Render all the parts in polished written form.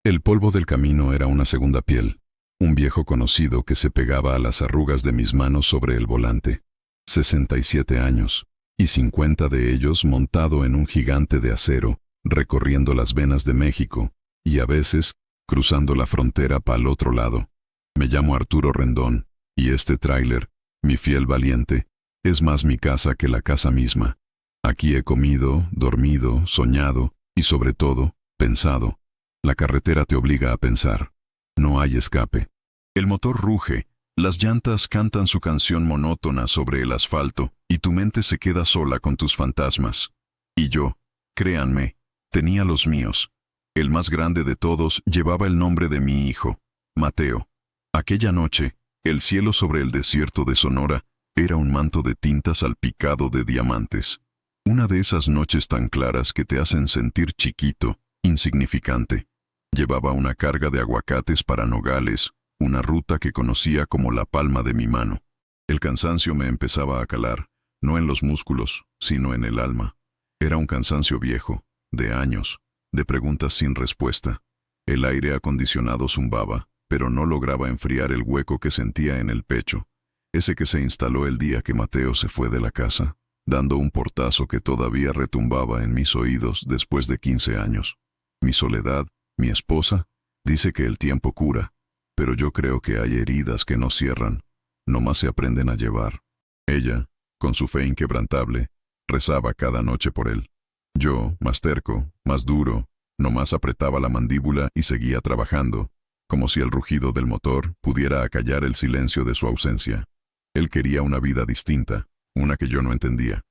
El polvo del camino era una segunda piel, un viejo conocido que se pegaba a las arrugas de mis manos sobre el volante. 67 años, y 50 de ellos montado en un gigante de acero, recorriendo las venas de México, y a veces, cruzando la frontera para el otro lado. Me llamo Arturo Rendón, y este tráiler, mi fiel valiente, es más mi casa que la casa misma. Aquí he comido, dormido, soñado, y sobre todo, pensado. La carretera te obliga a pensar. No hay escape. El motor ruge, las llantas cantan su canción monótona sobre el asfalto, y tu mente se queda sola con tus fantasmas. Y yo, créanme, tenía los míos. El más grande de todos llevaba el nombre de mi hijo, Mateo. Aquella noche, el cielo sobre el desierto de Sonora era un manto de tinta salpicado de diamantes. Una de esas noches tan claras que te hacen sentir chiquito, insignificante. Llevaba una carga de aguacates para Nogales, una ruta que conocía como la palma de mi mano. El cansancio me empezaba a calar, no en los músculos, sino en el alma. Era un cansancio viejo, de años, de preguntas sin respuesta. El aire acondicionado zumbaba, pero no lograba enfriar el hueco que sentía en el pecho, ese que se instaló el día que Mateo se fue de la casa, dando un portazo que todavía retumbaba en mis oídos después de 15 años. Mi soledad, mi esposa, dice que el tiempo cura, pero yo creo que hay heridas que no cierran, nomás se aprenden a llevar. Ella, con su fe inquebrantable, rezaba cada noche por él. Yo, más terco, más duro, nomás apretaba la mandíbula y seguía trabajando, como si el rugido del motor pudiera acallar el silencio de su ausencia. Él quería una vida distinta, una que yo no entendía.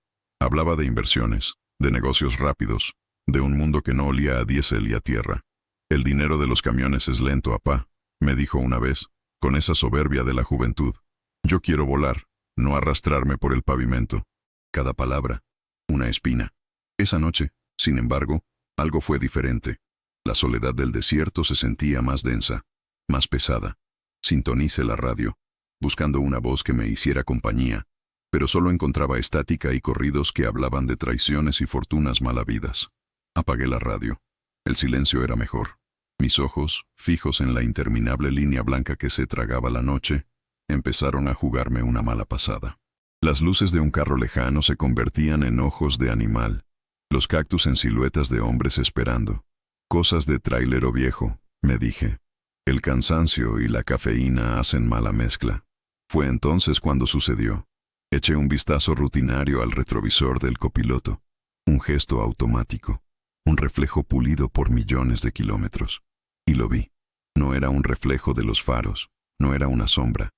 Hablaba de inversiones, de negocios rápidos, de un mundo que no olía a diésel y a tierra. El dinero de los camiones es lento, apá, me dijo una vez, con esa soberbia de la juventud. Yo quiero volar, no arrastrarme por el pavimento. Cada palabra, una espina. Esa noche, sin embargo, algo fue diferente. La soledad del desierto se sentía más densa, más pesada. Sintonicé la radio, buscando una voz que me hiciera compañía, pero solo encontraba estática y corridos que hablaban de traiciones y fortunas mal habidas. Apagué la radio. El silencio era mejor. Mis ojos, fijos en la interminable línea blanca que se tragaba la noche, empezaron a jugarme una mala pasada. Las luces de un carro lejano se convertían en ojos de animal, los cactus en siluetas de hombres esperando. Cosas de trailero viejo, me dije. El cansancio y la cafeína hacen mala mezcla. Fue entonces cuando sucedió. Eché un vistazo rutinario al retrovisor del copiloto. Un gesto automático. Un reflejo pulido por millones de kilómetros. Y lo vi. No era un reflejo de los faros, no era una sombra.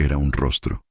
Era un rostro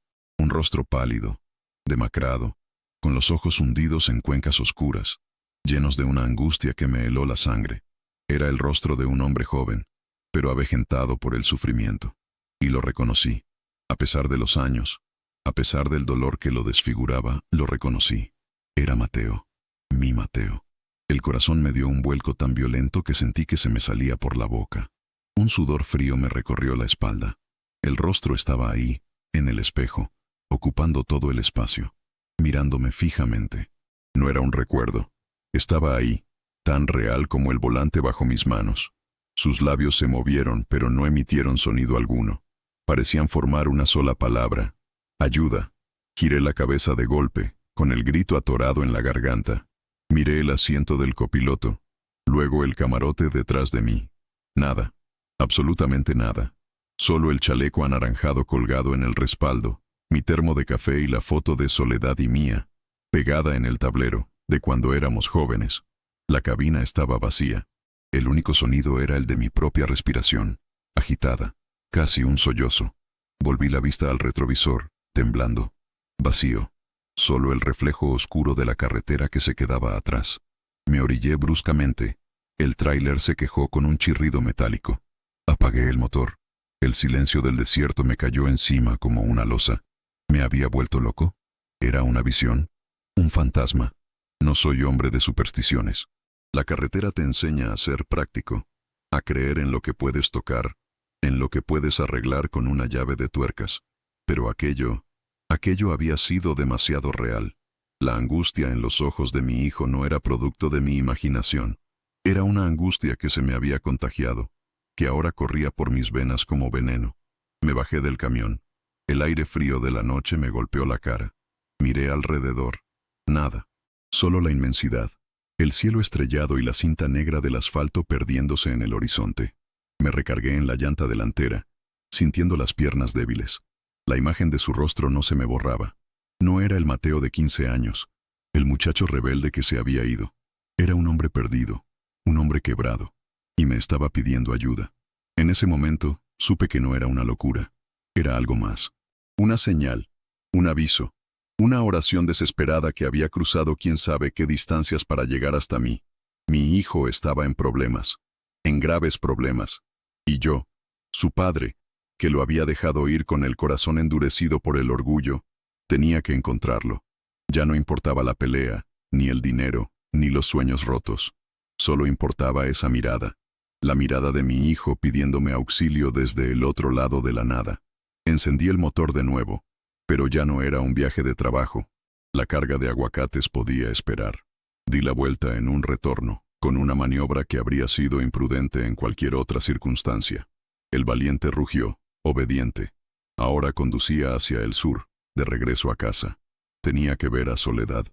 pálido, demacrado, con los ojos hundidos en cuencas oscuras, llenos de una angustia que me heló la sangre. Era el rostro de un hombre joven, pero avejentado por el sufrimiento. Y lo reconocí. A pesar de los años, a pesar del dolor que lo desfiguraba, lo reconocí. Era Mateo, mi Mateo. El corazón me dio un vuelco tan violento que sentí que se me salía por la boca. Un sudor frío me recorrió la espalda. El rostro estaba ahí, en el espejo, ocupando todo el espacio, mirándome fijamente. No era un recuerdo. Estaba ahí, tan real como el volante bajo mis manos. Sus labios se movieron, pero no emitieron sonido alguno. Parecían formar una sola palabra. Ayuda. Giré la cabeza de golpe, con el grito atorado en la garganta. Miré el asiento del copiloto, luego el camarote detrás de mí. Nada, absolutamente nada. Solo el chaleco anaranjado colgado en el respaldo, mi termo de café y la foto de Soledad y mía, pegada en el tablero, de cuando éramos jóvenes. La cabina estaba vacía. El único sonido era el de mi propia respiración, agitada, casi un sollozo. Volví la vista al retrovisor, temblando. Vacío. Solo el reflejo oscuro de la carretera que se quedaba atrás. Me orillé bruscamente. El tráiler se quejó con un chirrido metálico. Apagué el motor. El silencio del desierto me cayó encima como una losa. ¿Me había vuelto loco? ¿Era una visión? ¿Un fantasma? No soy hombre de supersticiones. La carretera te enseña a ser práctico, a creer en lo que puedes tocar, en lo que puedes arreglar con una llave de tuercas. Pero aquello había sido demasiado real. La angustia en los ojos de mi hijo no era producto de mi imaginación. Era una angustia que se me había contagiado. que ahora corría por mis venas como veneno. Me bajé del camión. El aire frío de la noche me golpeó la cara. Miré alrededor. Nada. Solo la inmensidad. El cielo estrellado y la cinta negra del asfalto perdiéndose en el horizonte. Me recargué en la llanta delantera, sintiendo las piernas débiles. La imagen de su rostro no se me borraba. No era el Mateo de 15 años, el muchacho rebelde que se había ido. Era un hombre perdido, un hombre quebrado, y me estaba pidiendo ayuda. En ese momento, supe que no era una locura. Era algo más. Una señal, un aviso, una oración desesperada que había cruzado quién sabe qué distancias para llegar hasta mí. Mi hijo estaba en problemas, en graves problemas. Y yo, su padre, que lo había dejado ir con el corazón endurecido por el orgullo, tenía que encontrarlo. Ya no importaba la pelea, ni el dinero, ni los sueños rotos. Solo importaba esa mirada, la mirada de mi hijo pidiéndome auxilio desde el otro lado de la nada. Encendí el motor de nuevo, pero ya no era un viaje de trabajo. La carga de aguacates podía esperar. Di la vuelta en un retorno, con una maniobra que habría sido imprudente en cualquier otra circunstancia. El valiente rugió, obediente. Ahora conducía hacia el sur, de regreso a casa. Tenía que ver a Soledad.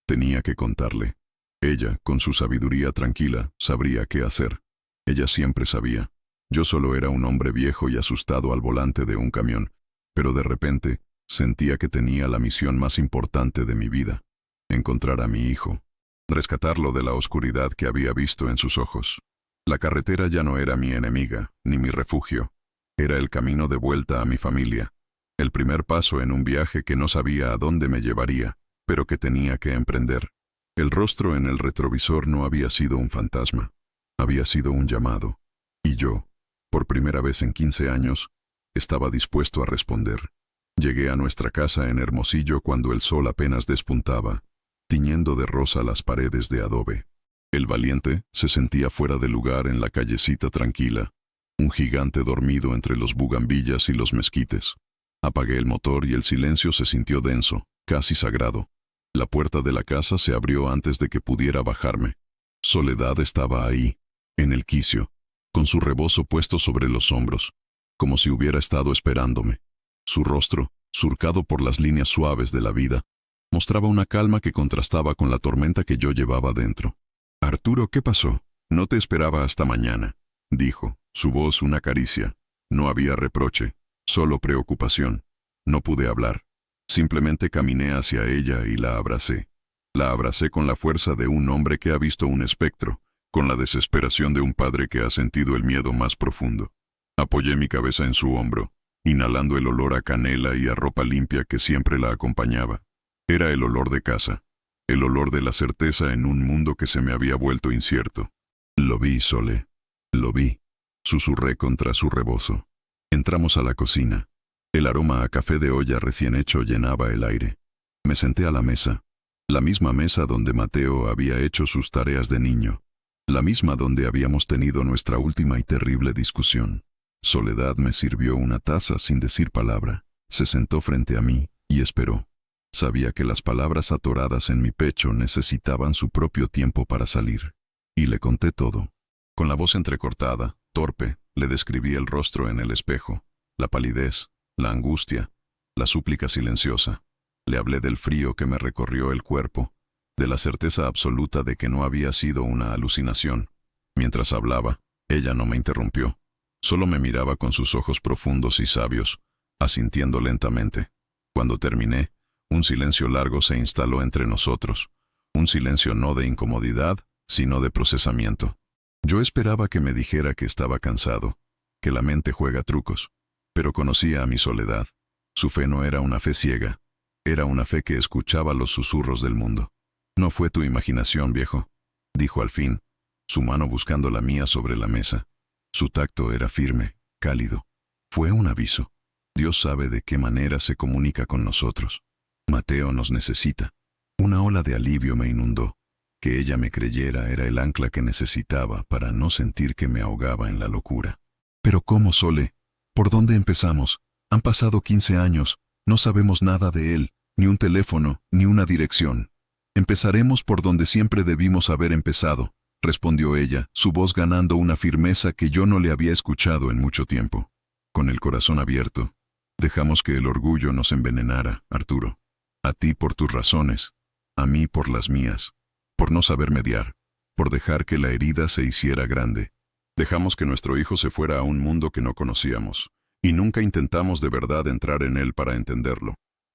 Tenía que contarle. Ella, con su sabiduría tranquila, sabría qué hacer. Ella siempre sabía. Yo solo era un hombre viejo y asustado al volante de un camión, pero de repente sentía que tenía la misión más importante de mi vida: encontrar a mi hijo, rescatarlo de la oscuridad que había visto en sus ojos. La carretera ya no era mi enemiga, ni mi refugio. Era el camino de vuelta a mi familia, el primer paso en un viaje que no sabía a dónde me llevaría, pero que tenía que emprender. El rostro en el retrovisor no había sido un fantasma, había sido un llamado. Y yo, por primera vez en 15 años, estaba dispuesto a responder. Llegué a nuestra casa en Hermosillo cuando el sol apenas despuntaba, tiñendo de rosa las paredes de adobe. El valiente se sentía fuera de lugar en la callecita tranquila, un gigante dormido entre los bugambillas y los mezquites. Apagué el motor y el silencio se sintió denso, casi sagrado. La puerta de la casa se abrió antes de que pudiera bajarme. Soledad estaba ahí, en el quicio, con su rebozo puesto sobre los hombros, como si hubiera estado esperándome. Su rostro, surcado por las líneas suaves de la vida, mostraba una calma que contrastaba con la tormenta que yo llevaba dentro. «Arturo, ¿qué pasó? No te esperaba hasta mañana», dijo, su voz una caricia. No había reproche, solo preocupación. No pude hablar. Simplemente caminé hacia ella y la abracé. La abracé con la fuerza de un hombre que ha visto un espectro, con la desesperación de un padre que ha sentido el miedo más profundo. Apoyé mi cabeza en su hombro, inhalando el olor a canela y a ropa limpia que siempre la acompañaba. Era el olor de casa, el olor de la certeza en un mundo que se me había vuelto incierto. «Lo vi, Sole, lo vi», susurré contra su rebozo. Entramos a la cocina. El aroma a café de olla recién hecho llenaba el aire. Me senté a la mesa, la misma mesa donde Mateo había hecho sus tareas de niño, la misma donde habíamos tenido nuestra última y terrible discusión. Soledad me sirvió una taza sin decir palabra. Se sentó frente a mí y esperó. Sabía que las palabras atoradas en mi pecho necesitaban su propio tiempo para salir. Y le conté todo. Con la voz entrecortada, torpe, le describí el rostro en el espejo, la palidez, la angustia, la súplica silenciosa. Le hablé del frío que me recorrió el cuerpo, de la certeza absoluta de que no había sido una alucinación. Mientras hablaba, ella no me interrumpió. Solo me miraba con sus ojos profundos y sabios, asintiendo lentamente. Cuando terminé, un silencio largo se instaló entre nosotros, un silencio no de incomodidad, sino de procesamiento. Yo esperaba que me dijera que estaba cansado, que la mente juega trucos, pero conocía a mi Soledad. Su fe no era una fe ciega, era una fe que escuchaba los susurros del mundo. «No fue tu imaginación, viejo», dijo al fin, su mano buscando la mía sobre la mesa. Su tacto era firme, cálido. Fue un aviso. Dios sabe de qué manera se comunica con nosotros. Mateo nos necesita. Una ola de alivio me inundó. Que ella me creyera era el ancla que necesitaba para no sentir que me ahogaba en la locura. «¿Pero cómo, Sole? ¿Por dónde empezamos? Han pasado 15 años, no sabemos nada de él, ni un teléfono, ni una dirección. Empezaremos por donde siempre debimos haber empezado, respondió ella, su voz ganando una firmeza que yo no le había escuchado en mucho tiempo. Con el corazón abierto, dejamos que el orgullo nos envenenara, Arturo. A ti por tus razones, a mí por las mías, por no saber mediar, por dejar que la herida se hiciera grande. Dejamos que nuestro hijo se fuera a un mundo que no conocíamos, y nunca intentamos de verdad entrar en él para entenderlo.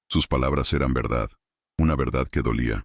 Sus palabras eran verdad, una verdad que dolía.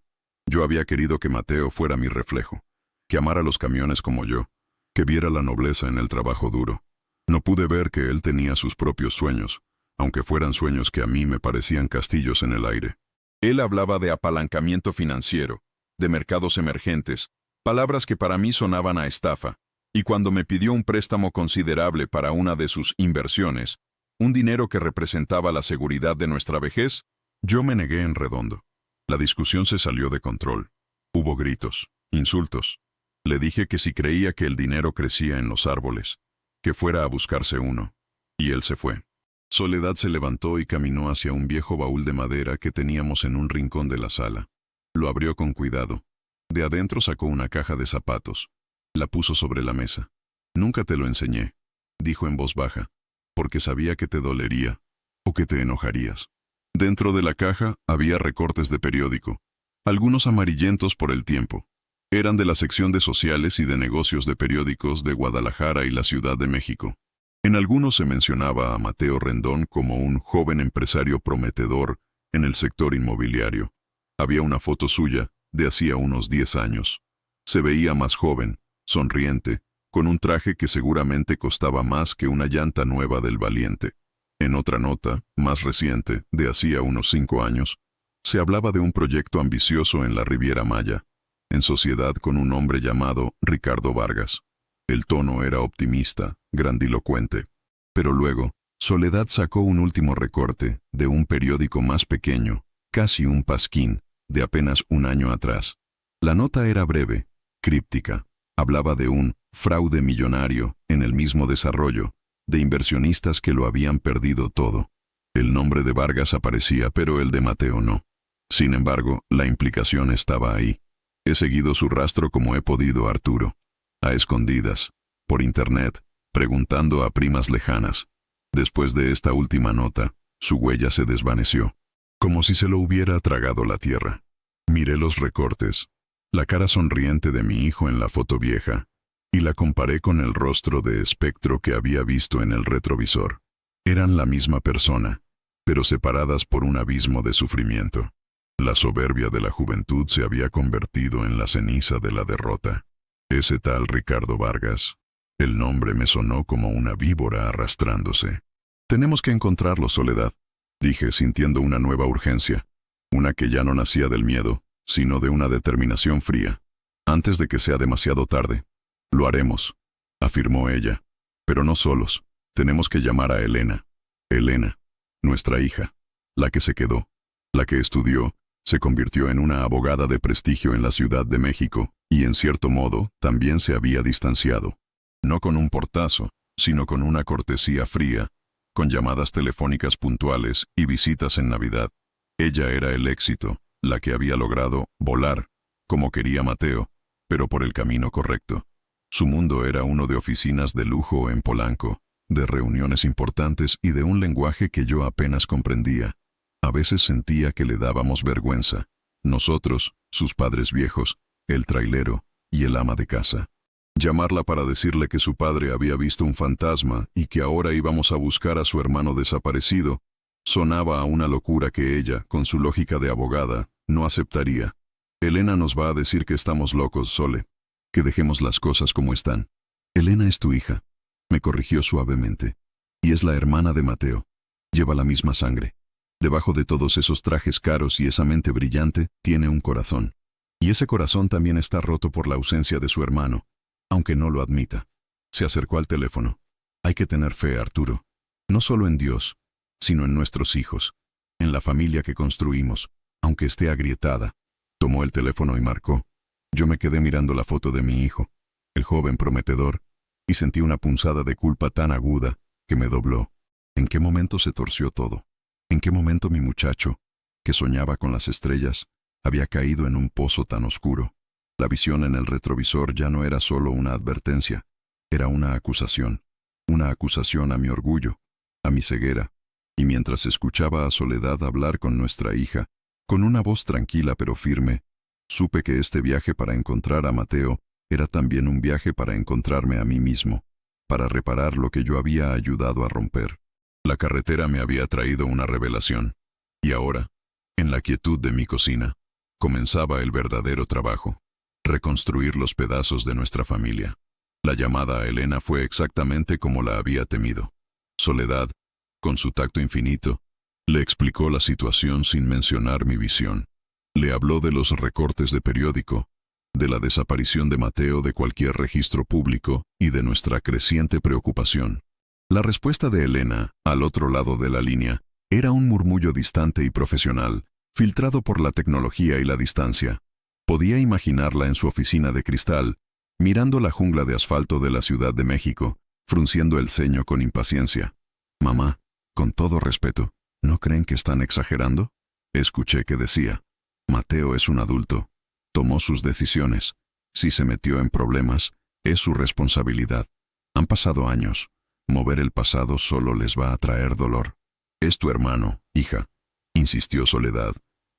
Yo había querido que Mateo fuera mi reflejo, que amara los camiones como yo, que viera la nobleza en el trabajo duro. No pude ver que él tenía sus propios sueños, aunque fueran sueños que a mí me parecían castillos en el aire. Él hablaba de apalancamiento financiero, de mercados emergentes, palabras que para mí sonaban a estafa, y cuando me pidió un préstamo considerable para una de sus inversiones, un dinero que representaba la seguridad de nuestra vejez, yo me negué en redondo. La discusión se salió de control. Hubo gritos, insultos. Le dije que si creía que el dinero crecía en los árboles, que fuera a buscarse uno. Y él se fue. Soledad se levantó y caminó hacia un viejo baúl de madera que teníamos en un rincón de la sala. Lo abrió con cuidado. De adentro sacó una caja de zapatos. La puso sobre la mesa. «Nunca te lo enseñé», dijo en voz baja, «porque sabía que te dolería, o que te enojarías». Dentro de la caja había recortes de periódico, algunos amarillentos por el tiempo. Eran de la sección de sociales y de negocios de periódicos de Guadalajara y la Ciudad de México. En algunos se mencionaba a Mateo Rendón como un joven empresario prometedor en el sector inmobiliario. Había una foto suya de hacía unos 10 años. Se veía más joven, sonriente, con un traje que seguramente costaba más que una llanta nueva del Valiente. En otra nota, más reciente, de hacía unos 5 años, se hablaba de un proyecto ambicioso en la Riviera Maya, en sociedad con un hombre llamado Ricardo Vargas. El tono era optimista, grandilocuente. Pero luego, Soledad sacó un último recorte de un periódico más pequeño, casi un pasquín, de apenas un año atrás. La nota era breve, críptica. Hablaba de un fraude millonario en el mismo desarrollo, de inversionistas que lo habían perdido todo. El nombre de Vargas aparecía, pero el de Mateo no. Sin embargo, la implicación estaba ahí. He seguido su rastro como he podido, Arturo. A escondidas, por internet, preguntando a primas lejanas. Después de esta última nota, su huella se desvaneció, como si se lo hubiera tragado la tierra. Miré los recortes, la cara sonriente de mi hijo en la foto vieja, y la comparé con el rostro de espectro que había visto en el retrovisor. Eran la misma persona, pero separadas por un abismo de sufrimiento. La soberbia de la juventud se había convertido en la ceniza de la derrota. Ese tal Ricardo Vargas. El nombre me sonó como una víbora arrastrándose. «Tenemos que encontrarlo, Soledad», dije sintiendo una nueva urgencia, una que ya no nacía del miedo, sino de una determinación fría. «Antes de que sea demasiado tarde». «Lo haremos», afirmó ella. «Pero no solos. Tenemos que llamar a Elena. Elena, nuestra hija, la que se quedó, la que estudió, se convirtió en una abogada de prestigio en la Ciudad de México, y en cierto modo también se había distanciado. No con un portazo, sino con una cortesía fría, con llamadas telefónicas puntuales y visitas en Navidad. Ella era el éxito, la que había logrado volar, como quería Mateo, pero por el camino correcto. Su mundo era uno de oficinas de lujo en Polanco, de reuniones importantes y de un lenguaje que yo apenas comprendía. A veces sentía que le dábamos vergüenza, nosotros, sus padres viejos, el trailero y el ama de casa. Llamarla para decirle que su padre había visto un fantasma y que ahora íbamos a buscar a su hermano desaparecido, sonaba a una locura que ella, con su lógica de abogada, no aceptaría. «Elena nos va a decir que estamos locos, Sole, que dejemos las cosas como están». «Elena es tu hija», me corrigió suavemente, «y es la hermana de Mateo. Lleva la misma sangre. Debajo de todos esos trajes caros y esa mente brillante, tiene un corazón. Y ese corazón también está roto por la ausencia de su hermano, aunque no lo admita». Se acercó al teléfono. «Hay que tener fe, Arturo. No solo en Dios, sino en nuestros hijos, en la familia que construimos, aunque esté agrietada». Tomó el teléfono y marcó. Yo me quedé mirando la foto de mi hijo, el joven prometedor, y sentí una punzada de culpa tan aguda que me dobló. ¿En qué momento se torció todo? ¿En qué momento mi muchacho, que soñaba con las estrellas, había caído en un pozo tan oscuro? La visión en el retrovisor ya no era solo una advertencia, era una acusación a mi orgullo, a mi ceguera. Y mientras escuchaba a Soledad hablar con nuestra hija, con una voz tranquila pero firme, supe que este viaje para encontrar a Mateo era también un viaje para encontrarme a mí mismo, para reparar lo que yo había ayudado a romper. La carretera me había traído una revelación, y ahora, en la quietud de mi cocina, comenzaba el verdadero trabajo: reconstruir los pedazos de nuestra familia. La llamada a Elena fue exactamente como la había temido. Soledad, con su tacto infinito, le explicó la situación sin mencionar mi visión. Le habló de los recortes de periódico, de la desaparición de Mateo de cualquier registro público y de nuestra creciente preocupación. La respuesta de Elena, al otro lado de la línea, era un murmullo distante y profesional, filtrado por la tecnología y la distancia. Podía imaginarla en su oficina de cristal, mirando la jungla de asfalto de la Ciudad de México, frunciendo el ceño con impaciencia. «Mamá, con todo respeto, ¿no creen que están exagerando?», escuché que decía. «Mateo es un adulto. Tomó sus decisiones. Si se metió en problemas, es su responsabilidad. Han pasado años. Mover el pasado solo les va a traer dolor». «Es tu hermano, hija», insistió Soledad,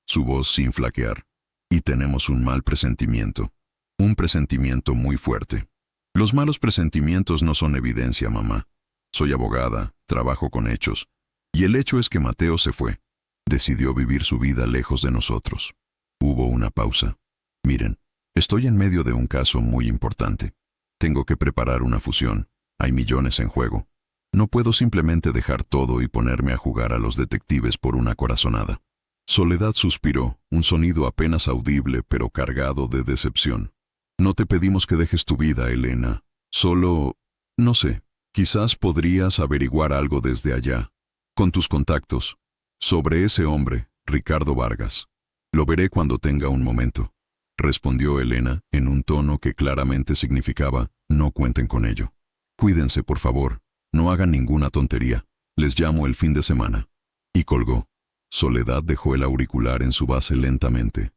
su voz sin flaquear. «Y tenemos un mal presentimiento. Un presentimiento muy fuerte. Los malos presentimientos no son evidencia, mamá. Soy abogada, trabajo con hechos. Y el hecho es que Mateo se fue. Decidió vivir su vida lejos de nosotros». Hubo una pausa. «Miren, estoy en medio de un caso muy importante. Tengo que preparar una fusión. Hay millones en juego. No puedo simplemente dejar todo y ponerme a jugar a los detectives por una corazonada». Soledad suspiró, un sonido apenas audible pero cargado de decepción. «No te pedimos que dejes tu vida, Elena. Solo, no sé, quizás podrías averiguar algo desde allá, con tus contactos, sobre ese hombre, Ricardo Vargas. Lo veré cuando tenga un momento», respondió Elena en un tono que claramente significaba: «No cuenten con ello. Cuídense, por favor. No hagan ninguna tontería. Les llamo el fin de semana». Y colgó. Soledad dejó el auricular en su base lentamente.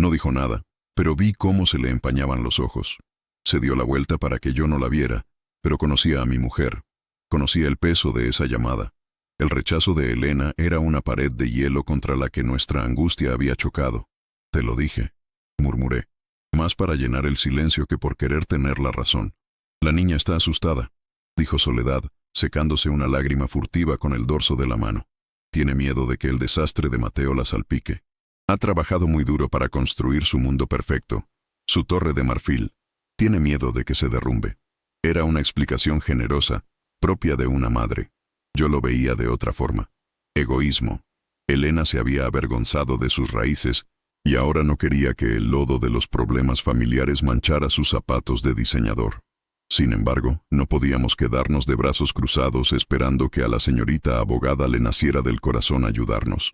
No dijo nada, pero vi cómo se le empañaban los ojos. Se dio la vuelta para que yo no la viera, pero conocía a mi mujer. Conocía el peso de esa llamada. El rechazo de Elena era una pared de hielo contra la que nuestra angustia había chocado. «Te lo dije», murmuré, más para llenar el silencio que por querer tener la razón. «La niña está asustada», dijo Soledad, secándose una lágrima furtiva con el dorso de la mano. «Tiene miedo de que el desastre de Mateo la salpique. Ha trabajado muy duro para construir su mundo perfecto, su torre de marfil. Tiene miedo de que se derrumbe». Era una explicación generosa, propia de una madre. Yo lo veía de otra forma. Egoísmo. Elena se había avergonzado de sus raíces y ahora no quería que el lodo de los problemas familiares manchara sus zapatos de diseñador. Sin embargo, no podíamos quedarnos de brazos cruzados esperando que a la señorita abogada le naciera del corazón ayudarnos.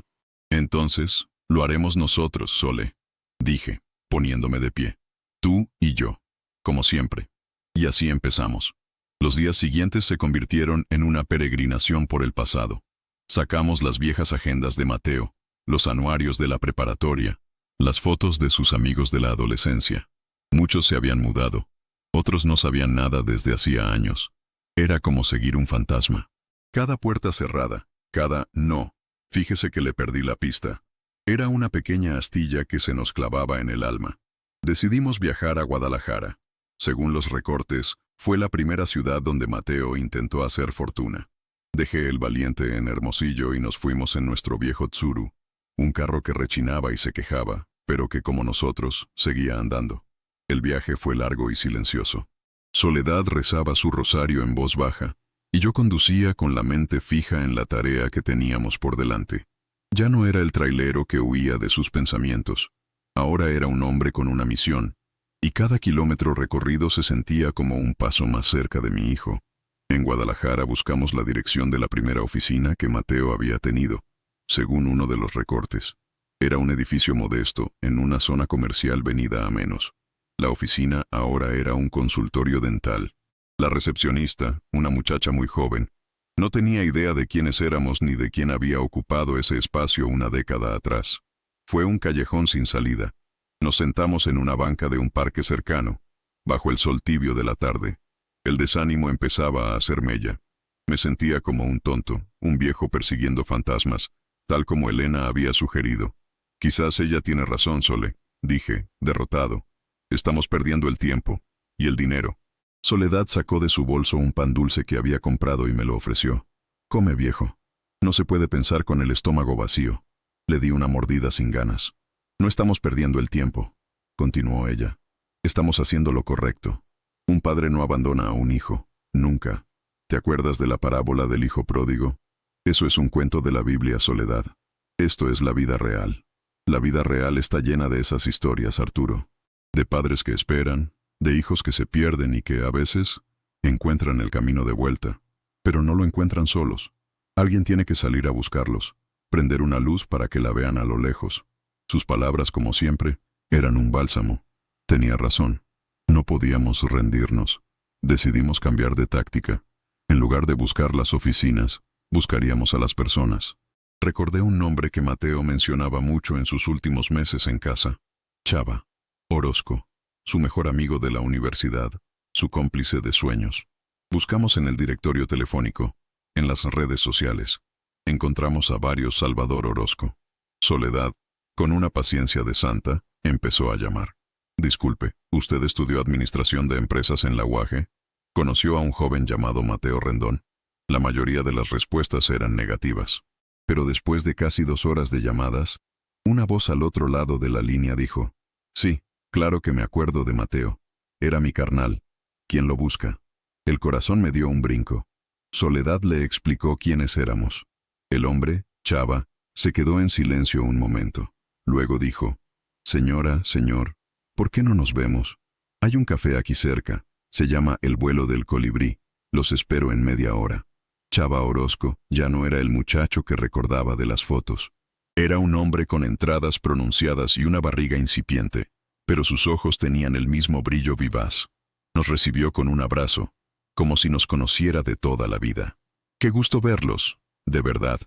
«Entonces, lo haremos nosotros, Sole», dije, poniéndome de pie. «Tú y yo, como siempre». Y así empezamos. Los días siguientes se convirtieron en una peregrinación por el pasado. Sacamos las viejas agendas de Mateo, los anuarios de la preparatoria, las fotos de sus amigos de la adolescencia. Muchos se habían mudado. Otros no sabían nada desde hacía años. Era como seguir un fantasma. Cada puerta cerrada, cada «no», fíjese que le perdí la pista, era una pequeña astilla que se nos clavaba en el alma. Decidimos viajar a Guadalajara. Según los recortes, fue la primera ciudad donde Mateo intentó hacer fortuna. Dejé el Valiente en Hermosillo y nos fuimos en nuestro viejo Tsuru, un carro que rechinaba y se quejaba, pero que como nosotros, seguía andando. El viaje fue largo y silencioso. Soledad rezaba su rosario en voz baja, y yo conducía con la mente fija en la tarea que teníamos por delante. Ya no era el trailero que huía de sus pensamientos. Ahora era un hombre con una misión, y cada kilómetro recorrido se sentía como un paso más cerca de mi hijo. En Guadalajara buscamos la dirección de la primera oficina que Mateo había tenido, según uno de los recortes. Era un edificio modesto, en una zona comercial venida a menos. La oficina ahora era un consultorio dental. La recepcionista, una muchacha muy joven, no tenía idea de quiénes éramos ni de quién había ocupado ese espacio una década atrás. Fue un callejón sin salida. Nos sentamos en una banca de un parque cercano, bajo el sol tibio de la tarde. El desánimo empezaba a hacer mella. Me sentía como un tonto, un viejo persiguiendo fantasmas, tal como Elena había sugerido. Quizás ella tiene razón, Sole, dije, derrotado. Estamos perdiendo el tiempo. Y el dinero. Soledad sacó de su bolso un pan dulce que había comprado y me lo ofreció. Come, viejo. No se puede pensar con el estómago vacío. Le di una mordida sin ganas. No estamos perdiendo el tiempo, continuó ella. Estamos haciendo lo correcto. Un padre no abandona a un hijo, nunca. ¿Te acuerdas de la parábola del hijo pródigo? Eso es un cuento de la Biblia, Soledad. Esto es la vida real. La vida real está llena de esas historias, Arturo. De padres que esperan, de hijos que se pierden y que, a veces, encuentran el camino de vuelta. Pero no lo encuentran solos. Alguien tiene que salir a buscarlos, prender una luz para que la vean a lo lejos. Sus palabras, como siempre, eran un bálsamo. Tenía razón. No podíamos rendirnos. Decidimos cambiar de táctica. En lugar de buscar las oficinas, buscaríamos a las personas. Recordé un nombre que Mateo mencionaba mucho en sus últimos meses en casa. Chava. Orozco. Su mejor amigo de la universidad. Su cómplice de sueños. Buscamos en el directorio telefónico, en las redes sociales. Encontramos a varios Salvador Orozco. Soledad, con una paciencia de santa, empezó a llamar. Disculpe, ¿usted estudió administración de empresas en la UAGE? ¿Conoció a un joven llamado Mateo Rendón? La mayoría de las respuestas eran negativas. Pero después de casi 2 horas de llamadas, una voz al otro lado de la línea dijo, sí, claro que me acuerdo de Mateo. Era mi carnal. ¿Quién lo busca? El corazón me dio un brinco. Soledad le explicó quiénes éramos. El hombre, Chava, se quedó en silencio un momento. Luego dijo, señora, señor, ¿por qué no nos vemos? Hay un café aquí cerca, se llama El Vuelo del Colibrí, los espero en media hora. Chava Orozco ya no era el muchacho que recordaba de las fotos. Era un hombre con entradas pronunciadas y una barriga incipiente, pero sus ojos tenían el mismo brillo vivaz. Nos recibió con un abrazo, como si nos conociera de toda la vida. Qué gusto verlos, de verdad,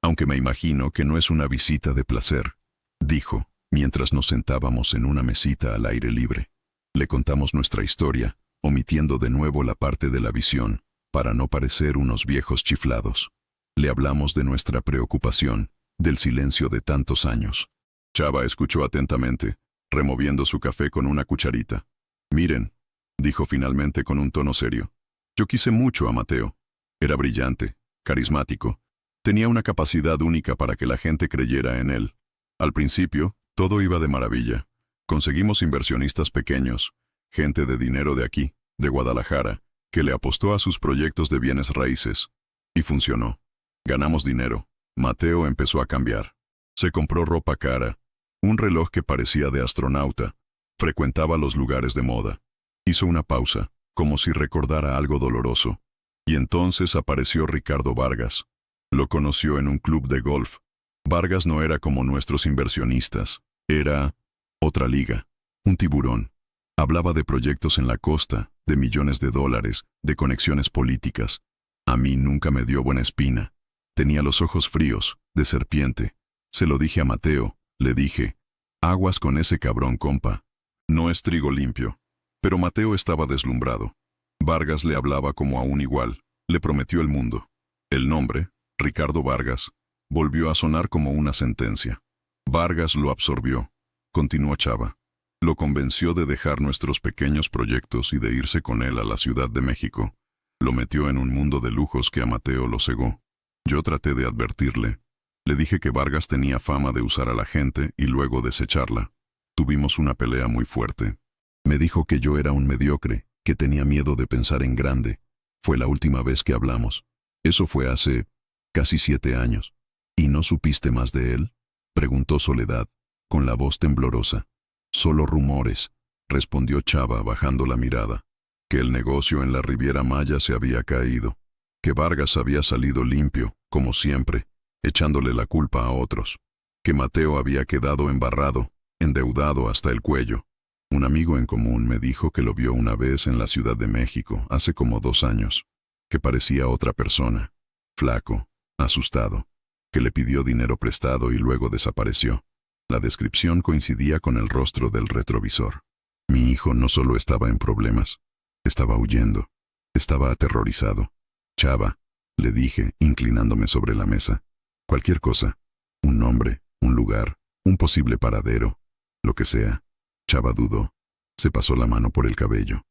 aunque me imagino que no es una visita de placer, dijo, mientras nos sentábamos en una mesita al aire libre. Le contamos nuestra historia, omitiendo de nuevo la parte de la visión, para no parecer unos viejos chiflados. Le hablamos de nuestra preocupación, del silencio de tantos años. Chava escuchó atentamente, removiendo su café con una cucharita. Miren, dijo finalmente con un tono serio. Yo quise mucho a Mateo. Era brillante, carismático. Tenía una capacidad única para que la gente creyera en él. Al principio, todo iba de maravilla. Conseguimos inversionistas pequeños, gente de dinero de aquí, de Guadalajara, que le apostó a sus proyectos de bienes raíces. Y funcionó. Ganamos dinero. Mateo empezó a cambiar. Se compró ropa cara, un reloj que parecía de astronauta. Frecuentaba los lugares de moda. Hizo una pausa, como si recordara algo doloroso. Y entonces apareció Ricardo Vargas. Lo conoció en un club de golf. Vargas no era como nuestros inversionistas. Era otra liga. Un tiburón. Hablaba de proyectos en la costa, de millones de dólares, de conexiones políticas. A mí nunca me dio buena espina. Tenía los ojos fríos, de serpiente. Se lo dije a Mateo, le dije, aguas con ese cabrón, compa. No es trigo limpio. Pero Mateo estaba deslumbrado. Vargas le hablaba como a un igual, le prometió el mundo. El nombre, Ricardo Vargas, volvió a sonar como una sentencia. Vargas lo absorbió, continuó Chava. Lo convenció de dejar nuestros pequeños proyectos y de irse con él a la Ciudad de México. Lo metió en un mundo de lujos que a Mateo lo cegó. Yo traté de advertirle. Le dije que Vargas tenía fama de usar a la gente y luego desecharla. Tuvimos una pelea muy fuerte. Me dijo que yo era un mediocre, que tenía miedo de pensar en grande. Fue la última vez que hablamos. Eso fue hace casi 7 años. ¿Y no supiste más de él? Preguntó Soledad, con la voz temblorosa. Solo rumores, respondió Chava bajando la mirada. Que el negocio en la Riviera Maya se había caído. Que Vargas había salido limpio, como siempre, echándole la culpa a otros. Que Mateo había quedado embarrado, endeudado hasta el cuello. Un amigo en común me dijo que lo vio una vez en la Ciudad de México, hace como 2 años. Que parecía otra persona. Flaco, asustado. Que le pidió dinero prestado y luego desapareció. La descripción coincidía con el rostro del retrovisor. Mi hijo no solo estaba en problemas, estaba huyendo, estaba aterrorizado. Chava, le dije, inclinándome sobre la mesa. Cualquier cosa, un nombre, un lugar, un posible paradero, lo que sea. Chava dudó. Se pasó la mano por el cabello.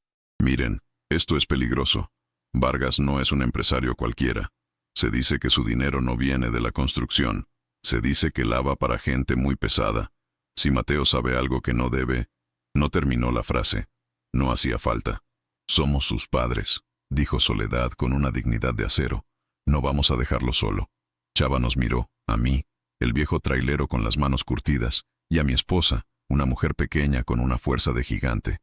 Miren, esto es peligroso. Vargas no es un empresario cualquiera. Se dice que su dinero no viene de la construcción. Se dice que lava para gente muy pesada. Si Mateo sabe algo que no debe... No terminó la frase. No hacía falta. Somos sus padres, dijo Soledad con una dignidad de acero. No vamos a dejarlo solo. Chava nos miró, a mí, el viejo trailero con las manos curtidas, y a mi esposa, una mujer pequeña con una fuerza de gigante.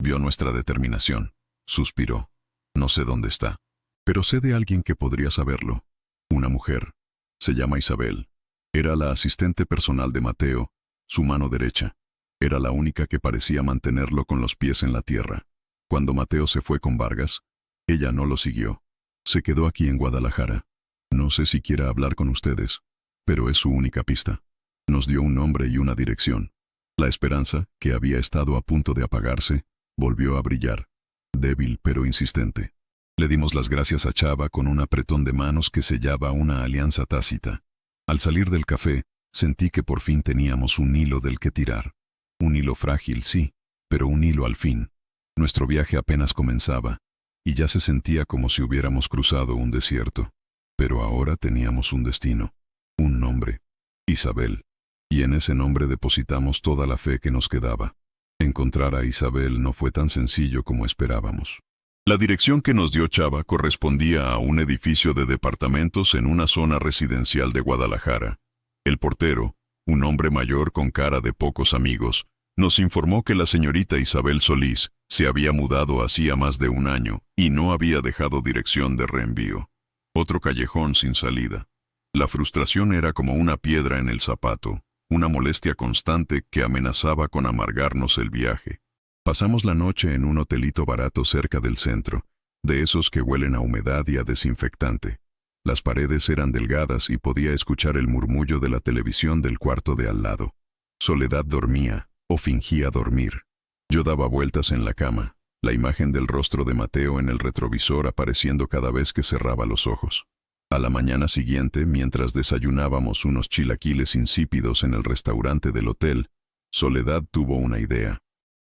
Vio nuestra determinación. Suspiró. No sé dónde está, pero sé de alguien que podría saberlo. Una mujer. Se llama Isabel. Era la asistente personal de Mateo, su mano derecha. Era la única que parecía mantenerlo con los pies en la tierra. Cuando Mateo se fue con Vargas, ella no lo siguió. Se quedó aquí en Guadalajara. No sé si quiera hablar con ustedes, pero es su única pista. Nos dio un nombre y una dirección. La esperanza, que había estado a punto de apagarse, volvió a brillar. Débil pero insistente. Le dimos las gracias a Chava con un apretón de manos que sellaba una alianza tácita. Al salir del café, sentí que por fin teníamos un hilo del que tirar. Un hilo frágil, sí, pero un hilo al fin. Nuestro viaje apenas comenzaba, y ya se sentía como si hubiéramos cruzado un desierto. Pero ahora teníamos un destino, un nombre, Isabel, y en ese nombre depositamos toda la fe que nos quedaba. Encontrar a Isabel no fue tan sencillo como esperábamos. La dirección que nos dio Chava correspondía a un edificio de departamentos en una zona residencial de Guadalajara. El portero, un hombre mayor con cara de pocos amigos, nos informó que la señorita Isabel Solís se había mudado hacía más de un año y no había dejado dirección de reenvío. Otro callejón sin salida. La frustración era como una piedra en el zapato, una molestia constante que amenazaba con amargarnos el viaje. Pasamos la noche en un hotelito barato cerca del centro, de esos que huelen a humedad y a desinfectante. Las paredes eran delgadas y podía escuchar el murmullo de la televisión del cuarto de al lado. Soledad dormía, o fingía dormir. Yo daba vueltas en la cama, la imagen del rostro de Mateo en el retrovisor apareciendo cada vez que cerraba los ojos. A la mañana siguiente, mientras desayunábamos unos chilaquiles insípidos en el restaurante del hotel, Soledad tuvo una idea.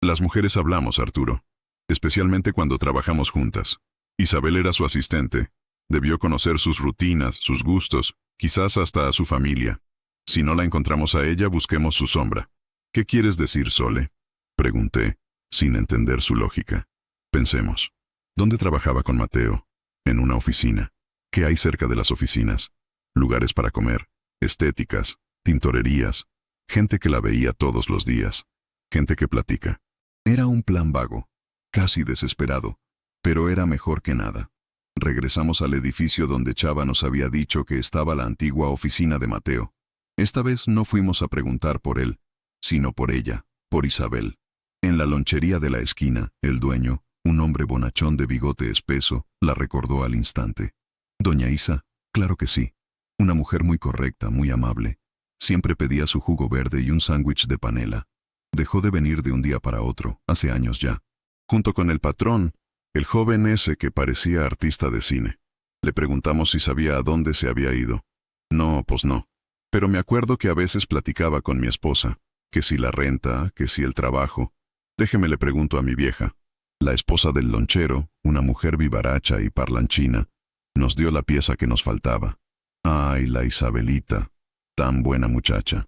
Las mujeres hablamos, Arturo, especialmente cuando trabajamos juntas. Isabel era su asistente. Debió conocer sus rutinas, sus gustos, quizás hasta a su familia. Si no la encontramos a ella, busquemos su sombra. ¿Qué quieres decir, Sole? Pregunté, sin entender su lógica. Pensemos. ¿Dónde trabajaba con Mateo? En una oficina. ¿Qué hay cerca de las oficinas? Lugares para comer, estéticas, tintorerías, gente que la veía todos los días, gente que platica. Era un plan vago, casi desesperado, pero era mejor que nada. Regresamos al edificio donde Chava nos había dicho que estaba la antigua oficina de Mateo. Esta vez no fuimos a preguntar por él, sino por ella, por Isabel. En la lonchería de la esquina, el dueño, un hombre bonachón de bigote espeso, la recordó al instante. Doña Isa, claro que sí. Una mujer muy correcta, muy amable. Siempre pedía su jugo verde y un sándwich de panela. Dejó de venir de un día para otro, hace años ya. Junto con el patrón, el joven ese que parecía artista de cine. Le preguntamos si sabía a dónde se había ido. No, pues no. Pero me acuerdo que a veces platicaba con mi esposa, que si la renta, que si el trabajo. Déjeme le pregunto a mi vieja. La esposa del lonchero, una mujer vivaracha y parlanchina, nos dio la pieza que nos faltaba. Ay, la Isabelita, tan buena muchacha.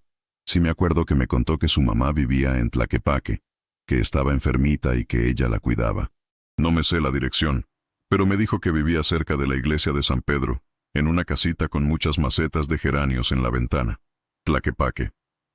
Sí me acuerdo que me contó que su mamá vivía en Tlaquepaque, que estaba enfermita y que ella la cuidaba. No me sé la dirección, pero me dijo que vivía cerca de la iglesia de San Pedro, en una casita con muchas macetas de geranios en la ventana. Tlaquepaque.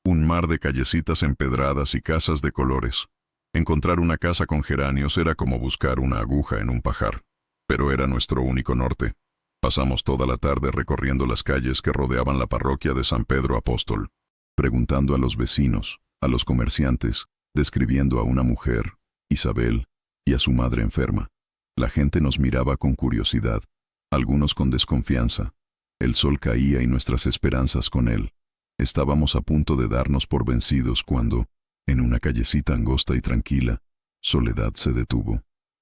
Un mar de callecitas empedradas y casas de colores. Encontrar una casa con geranios era como buscar una aguja en un pajar, pero era nuestro único norte. Pasamos toda la tarde recorriendo las calles que rodeaban la parroquia de San Pedro Apóstol, preguntando a los vecinos, a los comerciantes, describiendo a una mujer, Isabel, y a su madre enferma. La gente nos miraba con curiosidad, algunos con desconfianza. El sol caía y nuestras esperanzas con él. Estábamos a punto de darnos por vencidos cuando, en una callecita angosta y tranquila, Soledad se detuvo.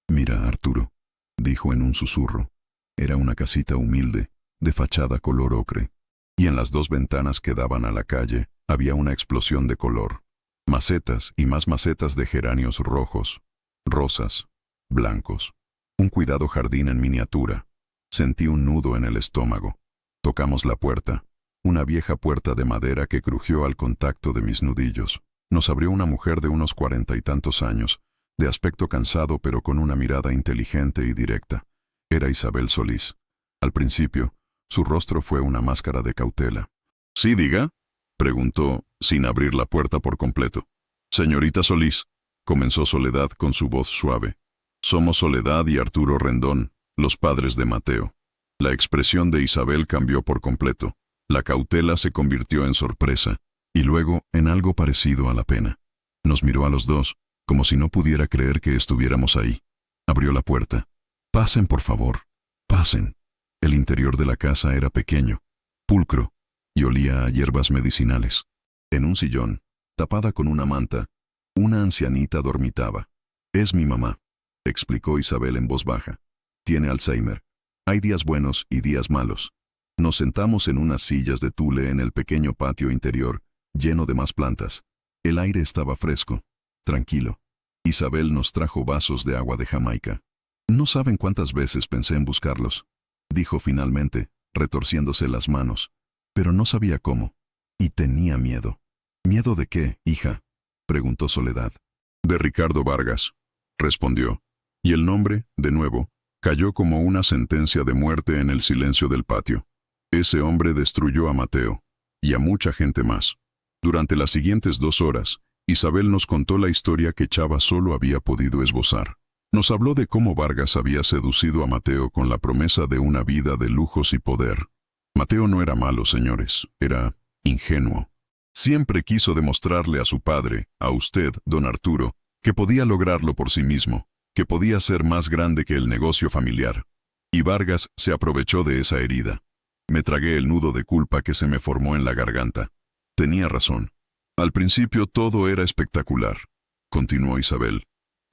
«Mira, Arturo», dijo en un susurro. Era una casita humilde, de fachada color ocre, y en las dos ventanas que daban a la calle había una explosión de color. Macetas y más macetas de geranios rojos, rosas, blancos. Un cuidado jardín en miniatura. Sentí un nudo en el estómago. Tocamos la puerta. Una vieja puerta de madera que crujió al contacto de mis nudillos. Nos abrió una mujer de unos 40 y tantos años, de aspecto cansado pero con una mirada inteligente y directa. Era Isabel Solís. Al principio, su rostro fue una máscara de cautela. «¿Sí, diga?», preguntó, sin abrir la puerta por completo. «Señorita Solís», comenzó Soledad con su voz suave. «Somos Soledad y Arturo Rendón, los padres de Mateo». La expresión de Isabel cambió por completo. La cautela se convirtió en sorpresa, y luego en algo parecido a la pena. Nos miró a los dos, como si no pudiera creer que estuviéramos ahí. Abrió la puerta. «Pasen, por favor, pasen». El interior de la casa era pequeño, pulcro, y olía a hierbas medicinales. En un sillón, tapada con una manta, una ancianita dormitaba. «Es mi mamá», explicó Isabel en voz baja. «Tiene Alzheimer. Hay días buenos y días malos». Nos sentamos en unas sillas de tule en el pequeño patio interior, lleno de más plantas. El aire estaba fresco, tranquilo. Isabel nos trajo vasos de agua de Jamaica. «No saben cuántas veces pensé en buscarlos», dijo finalmente, retorciéndose las manos. Pero no sabía cómo. Y tenía miedo. «¿Miedo de qué, hija?», preguntó Soledad. «De Ricardo Vargas», respondió. Y el nombre, de nuevo, cayó como una sentencia de muerte en el silencio del patio. Ese hombre destruyó a Mateo, y a mucha gente más. Durante las siguientes 2 horas, Isabel nos contó la historia que Chava solo había podido esbozar. Nos habló de cómo Vargas había seducido a Mateo con la promesa de una vida de lujos y poder. Mateo no era malo, señores, era ingenuo. Siempre quiso demostrarle a su padre, a usted, don Arturo, que podía lograrlo por sí mismo, que podía ser más grande que el negocio familiar. Y Vargas se aprovechó de esa herida. Me tragué el nudo de culpa que se me formó en la garganta. Tenía razón. Al principio todo era espectacular, continuó Isabel.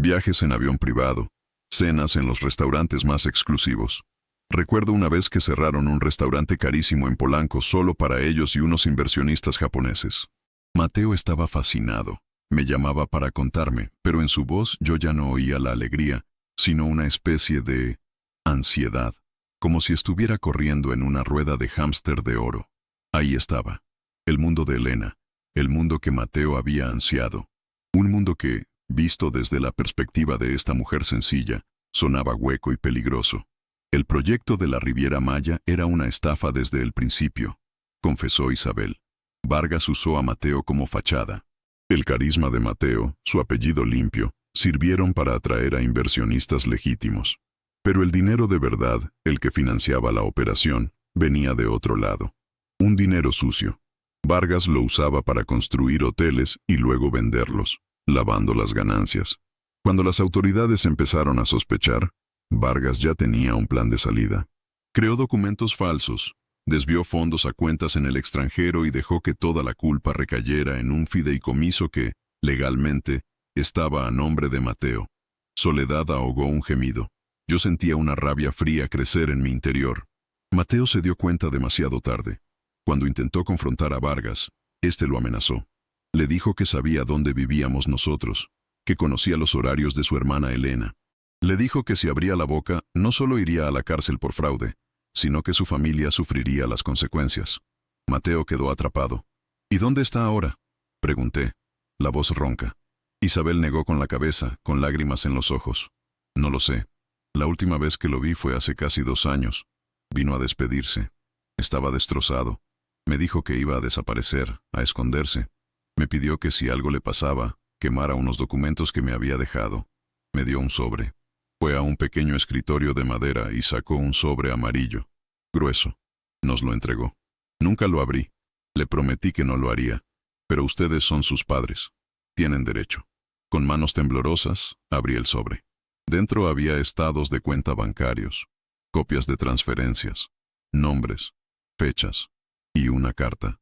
Viajes en avión privado, cenas en los restaurantes más exclusivos. Recuerdo una vez que cerraron un restaurante carísimo en Polanco solo para ellos y unos inversionistas japoneses. Mateo estaba fascinado. Me llamaba para contarme, pero en su voz yo ya no oía la alegría, sino una especie de ansiedad, como si estuviera corriendo en una rueda de hámster de oro. Ahí estaba, el mundo de Elena, el mundo que Mateo había ansiado. Un mundo que, visto desde la perspectiva de esta mujer sencilla, sonaba hueco y peligroso. El proyecto de la Riviera Maya era una estafa desde el principio, confesó Isabel. Vargas usó a Mateo como fachada. El carisma de Mateo, su apellido limpio, sirvieron para atraer a inversionistas legítimos. Pero el dinero de verdad, el que financiaba la operación, venía de otro lado. Un dinero sucio. Vargas lo usaba para construir hoteles y luego venderlos, lavando las ganancias. Cuando las autoridades empezaron a sospechar, Vargas ya tenía un plan de salida. Creó documentos falsos, desvió fondos a cuentas en el extranjero y dejó que toda la culpa recayera en un fideicomiso que, legalmente, estaba a nombre de Mateo. Soledad ahogó un gemido. Yo sentía una rabia fría crecer en mi interior. Mateo se dio cuenta demasiado tarde. Cuando intentó confrontar a Vargas, éste lo amenazó. Le dijo que sabía dónde vivíamos nosotros, que conocía los horarios de su hermana Elena. Le dijo que si abría la boca, no solo iría a la cárcel por fraude, sino que su familia sufriría las consecuencias. Mateo quedó atrapado. «¿Y dónde está ahora?», pregunté. La voz ronca. Isabel negó con la cabeza, con lágrimas en los ojos. «No lo sé. La última vez que lo vi fue hace casi 2 años. Vino a despedirse. Estaba destrozado. Me dijo que iba a desaparecer, a esconderse. Me pidió que si algo le pasaba, quemara unos documentos que me había dejado. Me dio un sobre. Fue a un pequeño escritorio de madera y sacó un sobre amarillo, grueso. Nos lo entregó. Nunca lo abrí. Le prometí que no lo haría. Pero ustedes son sus padres. Tienen derecho». Con manos temblorosas, abrí el sobre. Dentro había estados de cuenta bancarios, copias de transferencias, nombres, fechas y una carta.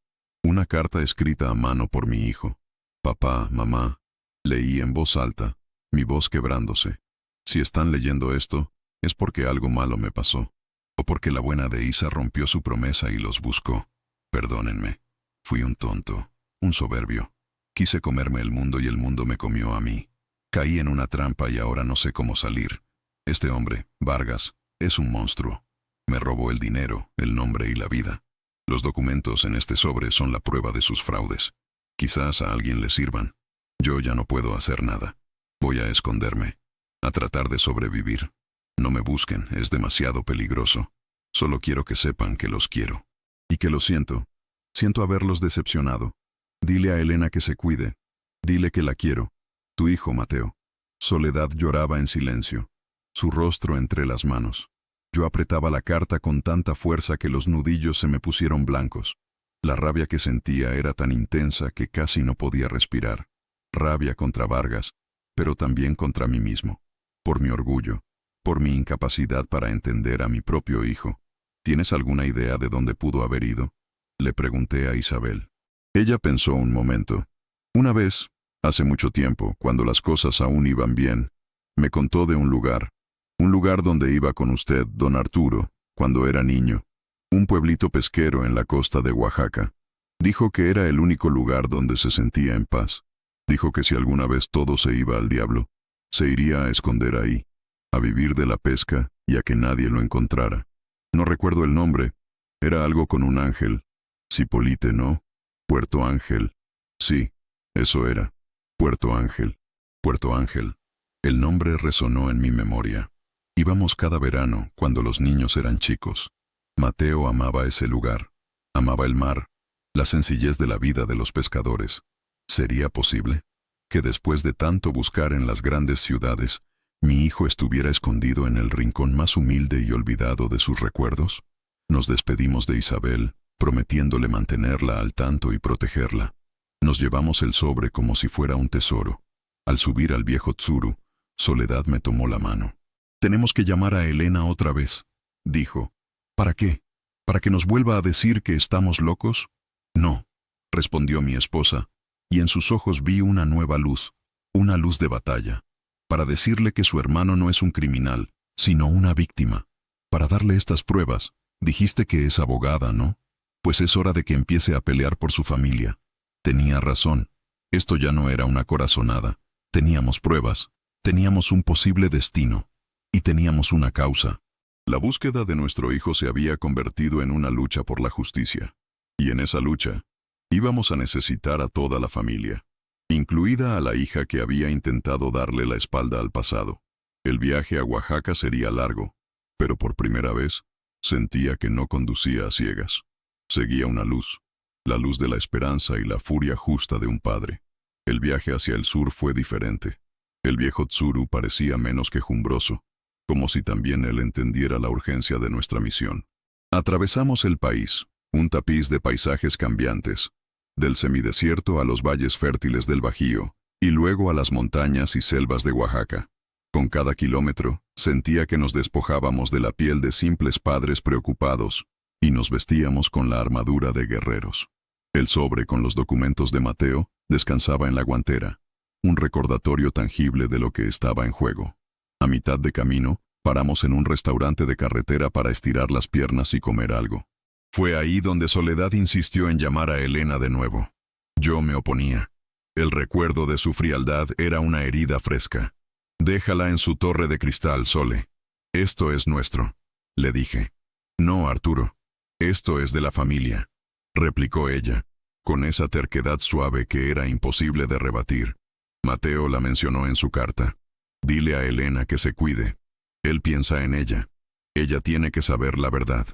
Una carta escrita a mano por mi hijo. Papá, mamá, leí en voz alta, mi voz quebrándose. Si están leyendo esto, es porque algo malo me pasó. O porque la buena de Isa rompió su promesa y los buscó. Perdónenme. Fui un tonto, un soberbio. Quise comerme el mundo y el mundo me comió a mí. Caí en una trampa y ahora no sé cómo salir. Este hombre, Vargas, es un monstruo. Me robó el dinero, el nombre y la vida. Los documentos en este sobre son la prueba de sus fraudes. Quizás a alguien le sirvan. Yo ya no puedo hacer nada. Voy a esconderme. A tratar de sobrevivir. No me busquen, es demasiado peligroso. Solo quiero que sepan que los quiero. Y que lo siento. Siento haberlos decepcionado. Dile a Elena que se cuide. Dile que la quiero. Tu hijo, Mateo. Soledad lloraba en silencio, su rostro entre las manos. Yo apretaba la carta con tanta fuerza que los nudillos se me pusieron blancos. La rabia que sentía era tan intensa que casi no podía respirar. Rabia contra Vargas, pero también contra mí mismo. Por mi orgullo, por mi incapacidad para entender a mi propio hijo. ¿Tienes alguna idea de dónde pudo haber ido? Le pregunté a Isabel. Ella pensó un momento. Una vez, hace mucho tiempo, cuando las cosas aún iban bien, me contó de un lugar donde iba con usted, don Arturo, cuando era niño, un pueblito pesquero en la costa de Oaxaca. Dijo que era el único lugar donde se sentía en paz. Dijo que si alguna vez todo se iba al diablo, se iría a esconder ahí, a vivir de la pesca y a que nadie lo encontrara. No recuerdo el nombre, era algo con un ángel. Cipolite, ¿no? Puerto Ángel. Sí, eso era. Puerto Ángel. Puerto Ángel. El nombre resonó en mi memoria. Íbamos cada verano, cuando los niños eran chicos. Mateo amaba ese lugar. Amaba el mar, la sencillez de la vida de los pescadores. ¿Sería posible que después de tanto buscar en las grandes ciudades, mi hijo estuviera escondido en el rincón más humilde y olvidado de sus recuerdos? Nos despedimos de Isabel, prometiéndole mantenerla al tanto y protegerla. Nos llevamos el sobre como si fuera un tesoro. Al subir al viejo Tsuru, Soledad me tomó la mano. «Tenemos que llamar a Elena otra vez», dijo. «¿Para qué? ¿Para que nos vuelva a decir que estamos locos?» «No», respondió mi esposa, y en sus ojos vi una nueva luz, una luz de batalla. «Para decirle que su hermano no es un criminal, sino una víctima. Para darle estas pruebas, dijiste que es abogada, ¿no? Pues es hora de que empiece a pelear por su familia». Tenía razón. Esto ya no era una corazonada. Teníamos pruebas, teníamos un posible destino, y teníamos una causa. La búsqueda de nuestro hijo se había convertido en una lucha por la justicia. Y en esa lucha, íbamos a necesitar a toda la familia, incluida a la hija que había intentado darle la espalda al pasado. El viaje a Oaxaca sería largo, pero por primera vez, sentía que no conducía a ciegas. Seguía una luz. La luz de la esperanza y la furia justa de un padre. El viaje hacia el sur fue diferente. El viejo Tsuru parecía menos quejumbroso, como si también él entendiera la urgencia de nuestra misión. Atravesamos el país, un tapiz de paisajes cambiantes, del semidesierto a los valles fértiles del Bajío, y luego a las montañas y selvas de Oaxaca. Con cada kilómetro, sentía que nos despojábamos de la piel de simples padres preocupados, y nos vestíamos con la armadura de guerreros. El sobre con los documentos de Mateo descansaba en la guantera, un recordatorio tangible de lo que estaba en juego. A mitad de camino, paramos en un restaurante de carretera para estirar las piernas y comer algo. Fue ahí donde Soledad insistió en llamar a Elena de nuevo. Yo me oponía. El recuerdo de su frialdad era una herida fresca. «Déjala en su torre de cristal, Sole. Esto es nuestro», le dije. «No, Arturo. Esto es de la familia», replicó ella, con esa terquedad suave que era imposible de rebatir. Mateo la mencionó en su carta. «Dile a Elena que se cuide. Él piensa en ella. Ella tiene que saber la verdad.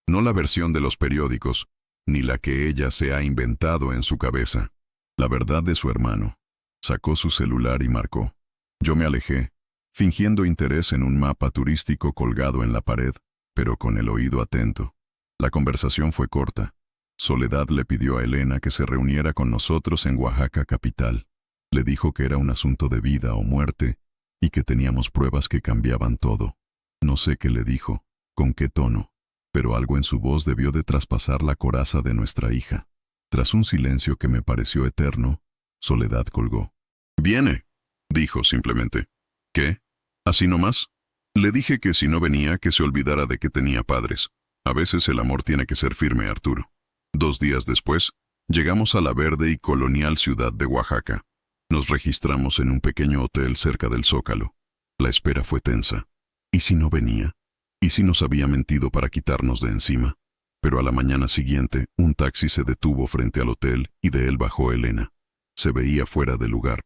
No la versión de los periódicos, ni la que ella se ha inventado en su cabeza. La verdad de su hermano». Sacó su celular y marcó. Yo me alejé, fingiendo interés en un mapa turístico colgado en la pared, pero con el oído atento. La conversación fue corta. Soledad le pidió a Elena que se reuniera con nosotros en Oaxaca capital. Le dijo que era un asunto de vida o muerte y que teníamos pruebas que cambiaban todo. No sé qué le dijo, con qué tono, pero algo en su voz debió de traspasar la coraza de nuestra hija. Tras un silencio que me pareció eterno, Soledad colgó. «Viene», dijo simplemente. «¿Qué? ¿Así nomás?» Le dije que si no venía, que se olvidara de que tenía padres. A veces el amor tiene que ser firme, Arturo. 2 días después, llegamos a la verde y colonial ciudad de Oaxaca. Nos registramos en un pequeño hotel cerca del Zócalo. La espera fue tensa. ¿Y si no venía? ¿Y si nos había mentido para quitarnos de encima? Pero a la mañana siguiente, un taxi se detuvo frente al hotel y de él bajó Elena. Se veía fuera de lugar.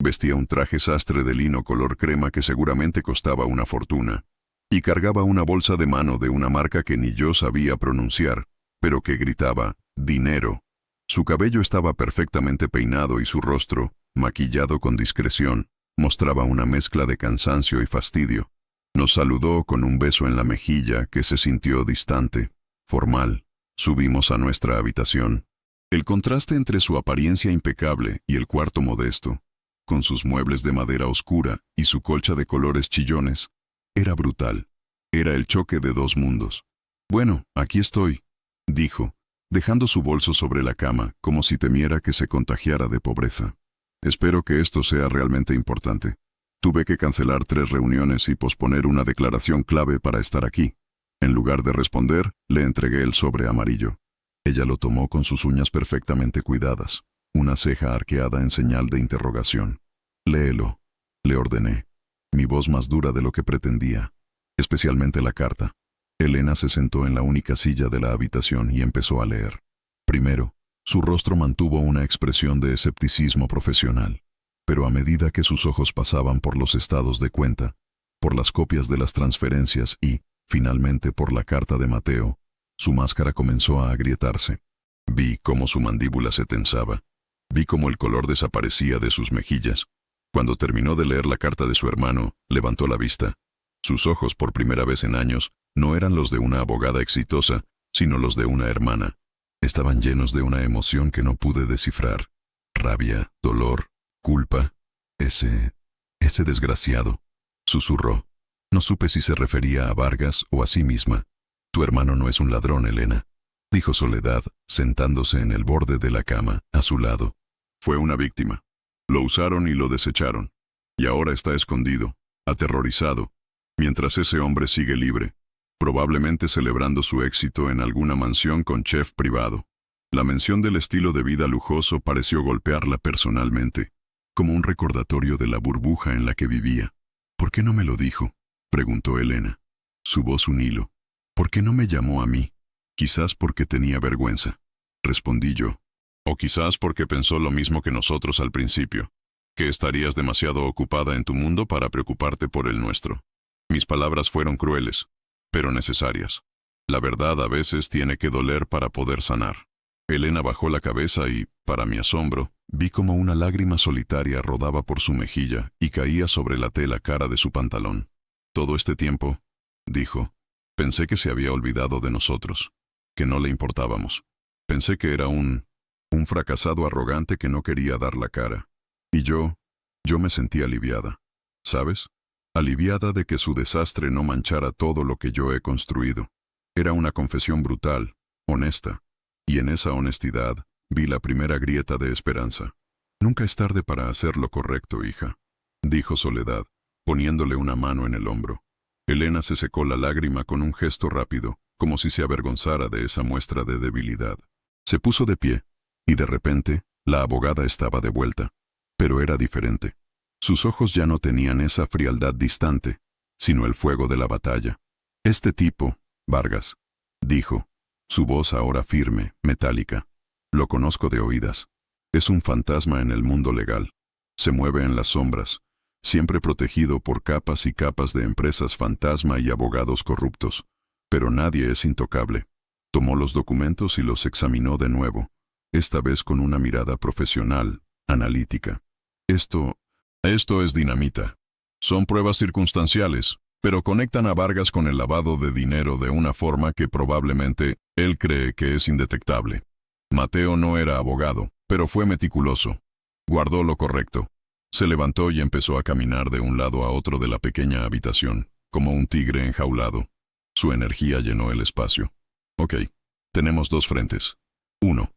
Vestía un traje sastre de lino color crema que seguramente costaba una fortuna, y cargaba una bolsa de mano de una marca que ni yo sabía pronunciar, pero que gritaba «dinero». Su cabello estaba perfectamente peinado y su rostro, maquillado con discreción, mostraba una mezcla de cansancio y fastidio. Nos saludó con un beso en la mejilla que se sintió distante, formal. Subimos a nuestra habitación. El contraste entre su apariencia impecable y el cuarto modesto, con sus muebles de madera oscura y su colcha de colores chillones, era brutal. Era el choque de 2 mundos. «Bueno, aquí estoy», dijo, dejando su bolso sobre la cama, como si temiera que se contagiara de pobreza. «Espero que esto sea realmente importante. Tuve que cancelar 3 reuniones y posponer una declaración clave para estar aquí». En lugar de responder, le entregué el sobre amarillo. Ella lo tomó con sus uñas perfectamente cuidadas, una ceja arqueada en señal de interrogación. «Léelo», le ordené, mi voz más dura de lo que pretendía, especialmente la carta. Elena se sentó en la única silla de la habitación y empezó a leer. Primero, su rostro mantuvo una expresión de escepticismo profesional, pero a medida que sus ojos pasaban por los estados de cuenta, por las copias de las transferencias y, finalmente, por la carta de Mateo, su máscara comenzó a agrietarse. Vi cómo su mandíbula se tensaba. Vi cómo el color desaparecía de sus mejillas. Cuando terminó de leer la carta de su hermano, levantó la vista. Sus ojos, por primera vez en años, no eran los de una abogada exitosa, sino los de una hermana. Estaban llenos de una emoción que no pude descifrar. Rabia, dolor, culpa. Ese desgraciado, susurró. No supe si se refería a Vargas o a sí misma. «Tu hermano no es un ladrón, Elena», dijo Soledad, sentándose en el borde de la cama, a su lado. «Fue una víctima. Lo usaron y lo desecharon. Y ahora está escondido, aterrorizado, mientras ese hombre sigue libre, probablemente celebrando su éxito en alguna mansión con chef privado». La mención del estilo de vida lujoso pareció golpearla personalmente, como un recordatorio de la burbuja en la que vivía. «¿Por qué no me lo dijo?», preguntó Elena. Su voz un hilo. «¿Por qué no me llamó a mí?». «Quizás porque tenía vergüenza», respondí yo. «O quizás porque pensó lo mismo que nosotros al principio, que estarías demasiado ocupada en tu mundo para preocuparte por el nuestro». Mis palabras fueron crueles, pero necesarias. La verdad a veces tiene que doler para poder sanar. Elena bajó la cabeza y, para mi asombro, vi como una lágrima solitaria rodaba por su mejilla y caía sobre la tela cara de su pantalón. «Todo este tiempo», dijo, «pensé que se había olvidado de nosotros, que no le importábamos. Pensé que era un fracasado arrogante que no quería dar la cara. Y yo me sentí aliviada. ¿Sabes? Aliviada de que su desastre no manchara todo lo que yo he construido. Era una confesión brutal, honesta, y en esa honestidad vi la primera grieta de esperanza. Nunca es tarde para hacer lo correcto, hija», dijo Soledad, poniéndole una mano en el hombro. Elena se secó la lágrima con un gesto rápido, como si se avergonzara de esa muestra de debilidad. Se puso de pie, y de repente, la abogada estaba de vuelta. Pero era diferente. Sus ojos ya no tenían esa frialdad distante, sino el fuego de la batalla. «Este tipo, Vargas», dijo, su voz ahora firme, metálica. «Lo conozco de oídas. Es un fantasma en el mundo legal. Se mueve en las sombras, siempre protegido por capas y capas de empresas fantasma y abogados corruptos. Pero nadie es intocable». Tomó los documentos y los examinó de nuevo, esta vez con una mirada profesional, analítica. Esto es dinamita. Son pruebas circunstanciales, pero conectan a Vargas con el lavado de dinero de una forma que probablemente él cree que es indetectable. Mateo no era abogado, pero fue meticuloso. Guardó lo correcto. Se levantó y empezó a caminar de un lado a otro de la pequeña habitación, como un tigre enjaulado. Su energía llenó el espacio. «Ok, tenemos 2 frentes. 1.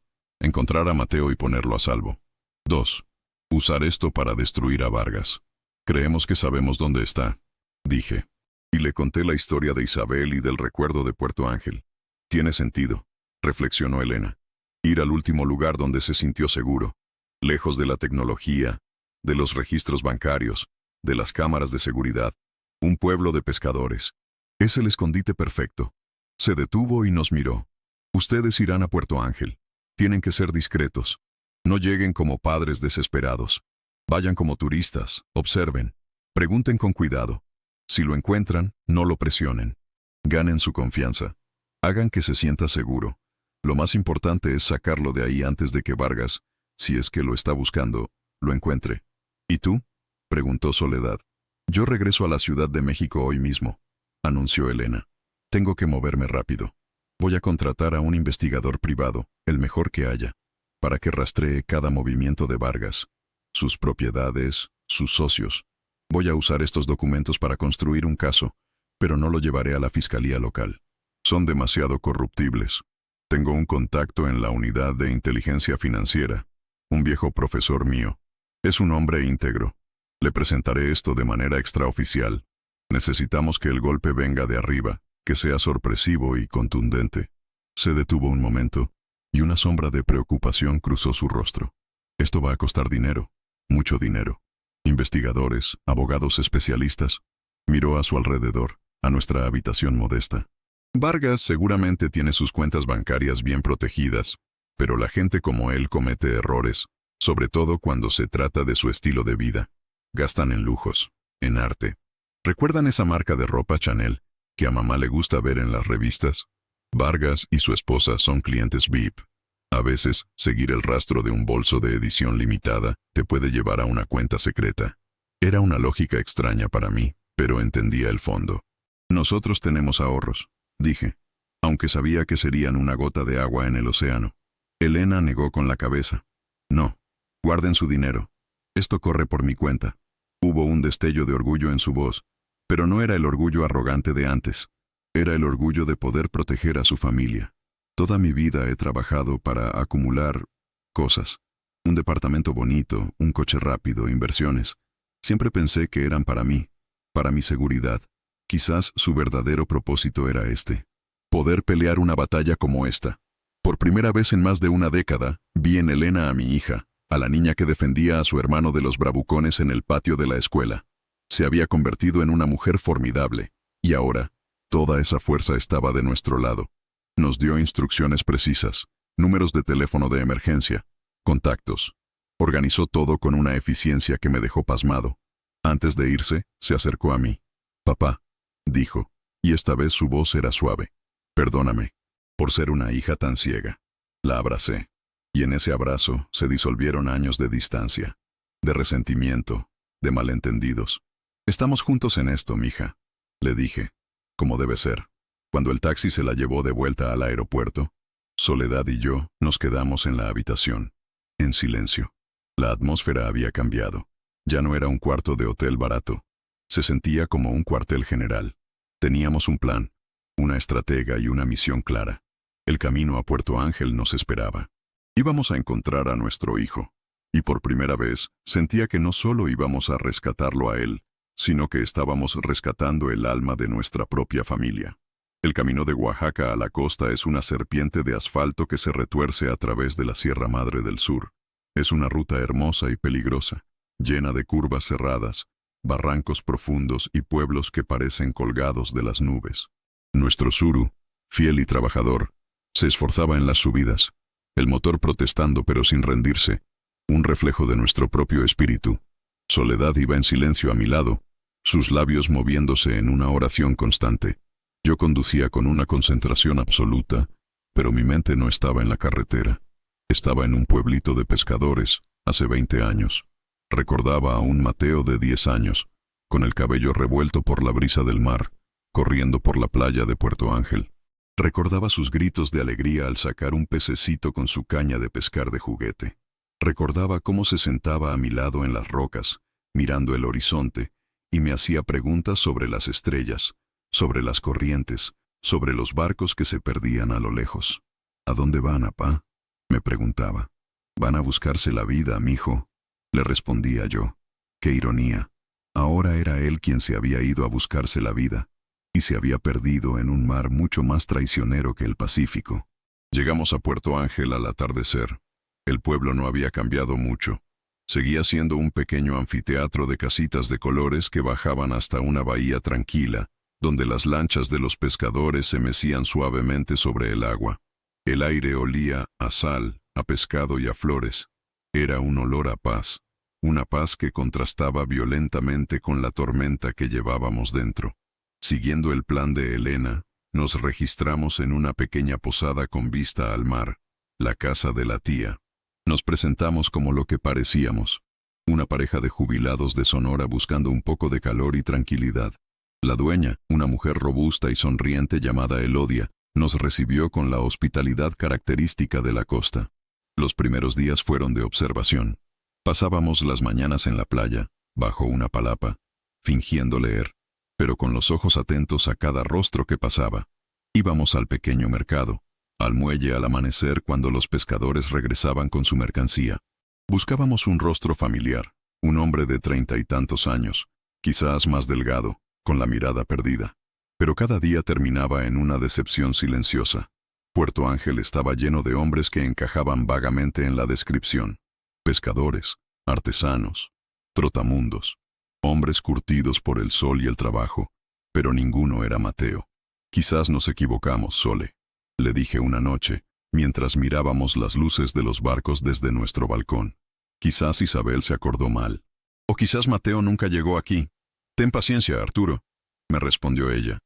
Encontrar a Mateo y ponerlo a salvo. 2. Usar esto para destruir a Vargas. Creemos que sabemos dónde está, dije. Y le conté la historia de Isabel y del recuerdo de Puerto Ángel. Tiene sentido, reflexionó Elena. Ir al último lugar donde se sintió seguro, lejos de la tecnología, de los registros bancarios, de las cámaras de seguridad. Un pueblo de pescadores. Es el escondite perfecto. Se detuvo y nos miró. Ustedes irán a Puerto Ángel. Tienen que ser discretos. No lleguen como padres desesperados. Vayan como turistas, observen. Pregunten con cuidado. Si lo encuentran, no lo presionen. Ganen su confianza. Hagan que se sienta seguro. Lo más importante es sacarlo de ahí antes de que Vargas, si es que lo está buscando, lo encuentre. ¿Y tú?, preguntó Soledad. Yo regreso a la Ciudad de México hoy mismo, anunció Elena. Tengo que moverme rápido. Voy a contratar a un investigador privado, el mejor que haya, para que rastree cada movimiento de Vargas, sus propiedades, sus socios. Voy a usar estos documentos para construir un caso, pero no lo llevaré a la fiscalía local. Son demasiado corruptibles. Tengo un contacto en la unidad de inteligencia financiera, un viejo profesor mío. Es un hombre íntegro. Le presentaré esto de manera extraoficial. Necesitamos que el golpe venga de arriba, que sea sorpresivo y contundente. Se detuvo un momento, y una sombra de preocupación cruzó su rostro. Esto va a costar dinero, mucho dinero. Investigadores, abogados especialistas. Miró a su alrededor, a nuestra habitación modesta. Vargas seguramente tiene sus cuentas bancarias bien protegidas, pero la gente como él comete errores, sobre todo cuando se trata de su estilo de vida. Gastan en lujos, en arte. ¿Recuerdan esa marca de ropa Chanel que a mamá le gusta ver en las revistas? Vargas y su esposa son clientes VIP. A veces, seguir el rastro de un bolso de edición limitada te puede llevar a una cuenta secreta. Era una lógica extraña para mí, pero entendía el fondo. Nosotros tenemos ahorros, dije, aunque sabía que serían una gota de agua en el océano. Elena negó con la cabeza. No, guarden su dinero. Esto corre por mi cuenta. Hubo un destello de orgullo en su voz, pero no era el orgullo arrogante de antes. Era el orgullo de poder proteger a su familia. Toda mi vida he trabajado para acumular cosas. Un departamento bonito, un coche rápido, inversiones. Siempre pensé que eran para mí, para mi seguridad. Quizás su verdadero propósito era este. Poder pelear una batalla como esta. Por primera vez en más de una década, vi en Elena a mi hija, a la niña que defendía a su hermano de los bravucones en el patio de la escuela. Se había convertido en una mujer formidable, y ahora, toda esa fuerza estaba de nuestro lado. Nos dio instrucciones precisas, números de teléfono de emergencia, contactos. Organizó todo con una eficiencia que me dejó pasmado. Antes de irse, se acercó a mí. «Papá», dijo, y esta vez su voz era suave. «Perdóname, por ser una hija tan ciega». La abracé, y en ese abrazo se disolvieron años de distancia, de resentimiento, de malentendidos. «Estamos juntos en esto, mija», le dije, como debe ser. Cuando el taxi se la llevó de vuelta al aeropuerto, Soledad y yo nos quedamos en la habitación, en silencio. La atmósfera había cambiado. Ya no era un cuarto de hotel barato. Se sentía como un cuartel general. Teníamos un plan, una estratega y una misión clara. El camino a Puerto Ángel nos esperaba. Íbamos a encontrar a nuestro hijo. Y por primera vez sentía que no solo íbamos a rescatarlo a él, sino que estábamos rescatando el alma de nuestra propia familia. El camino de Oaxaca a la costa es una serpiente de asfalto que se retuerce a través de la Sierra Madre del Sur. Es una ruta hermosa y peligrosa, llena de curvas cerradas, barrancos profundos y pueblos que parecen colgados de las nubes. Nuestro Suru, fiel y trabajador, se esforzaba en las subidas, el motor protestando pero sin rendirse, un reflejo de nuestro propio espíritu. Soledad iba en silencio a mi lado, sus labios moviéndose en una oración constante. Yo conducía con una concentración absoluta, pero mi mente no estaba en la carretera. Estaba en un pueblito de pescadores, hace 20 años. Recordaba a un Mateo de 10 años, con el cabello revuelto por la brisa del mar, corriendo por la playa de Puerto Ángel. Recordaba sus gritos de alegría al sacar un pececito con su caña de pescar de juguete. Recordaba cómo se sentaba a mi lado en las rocas, mirando el horizonte, y me hacía preguntas sobre las estrellas, sobre las corrientes, sobre los barcos que se perdían a lo lejos. «¿A dónde van, apá?», me preguntaba. Van a buscarse la vida, mijo, le respondía yo. Qué ironía. Ahora era él quien se había ido a buscarse la vida, y se había perdido en un mar mucho más traicionero que el Pacífico. Llegamos a Puerto Ángel al atardecer. El pueblo no había cambiado mucho. Seguía siendo un pequeño anfiteatro de casitas de colores que bajaban hasta una bahía tranquila, donde las lanchas de los pescadores se mecían suavemente sobre el agua. El aire olía a sal, a pescado y a flores. Era un olor a paz, una paz que contrastaba violentamente con la tormenta que llevábamos dentro. Siguiendo el plan de Elena, nos registramos en una pequeña posada con vista al mar, la casa de la tía. Nos presentamos como lo que parecíamos, una pareja de jubilados de Sonora buscando un poco de calor y tranquilidad. La dueña, una mujer robusta y sonriente llamada Elodia, nos recibió con la hospitalidad característica de la costa. Los primeros días fueron de observación. Pasábamos las mañanas en la playa, bajo una palapa, fingiendo leer, pero con los ojos atentos a cada rostro que pasaba. Íbamos al pequeño mercado, al muelle al amanecer cuando los pescadores regresaban con su mercancía. Buscábamos un rostro familiar, un hombre de 30 y tantos años, quizás más delgado, con la mirada perdida. Pero cada día terminaba en una decepción silenciosa. Puerto Ángel estaba lleno de hombres que encajaban vagamente en la descripción. Pescadores, artesanos, trotamundos, hombres curtidos por el sol y el trabajo, pero ninguno era Mateo. Quizás nos equivocamos, Sole, le dije una noche, mientras mirábamos las luces de los barcos desde nuestro balcón. Quizás Isabel se acordó mal. O quizás Mateo nunca llegó aquí. Ten paciencia, Arturo, me respondió ella,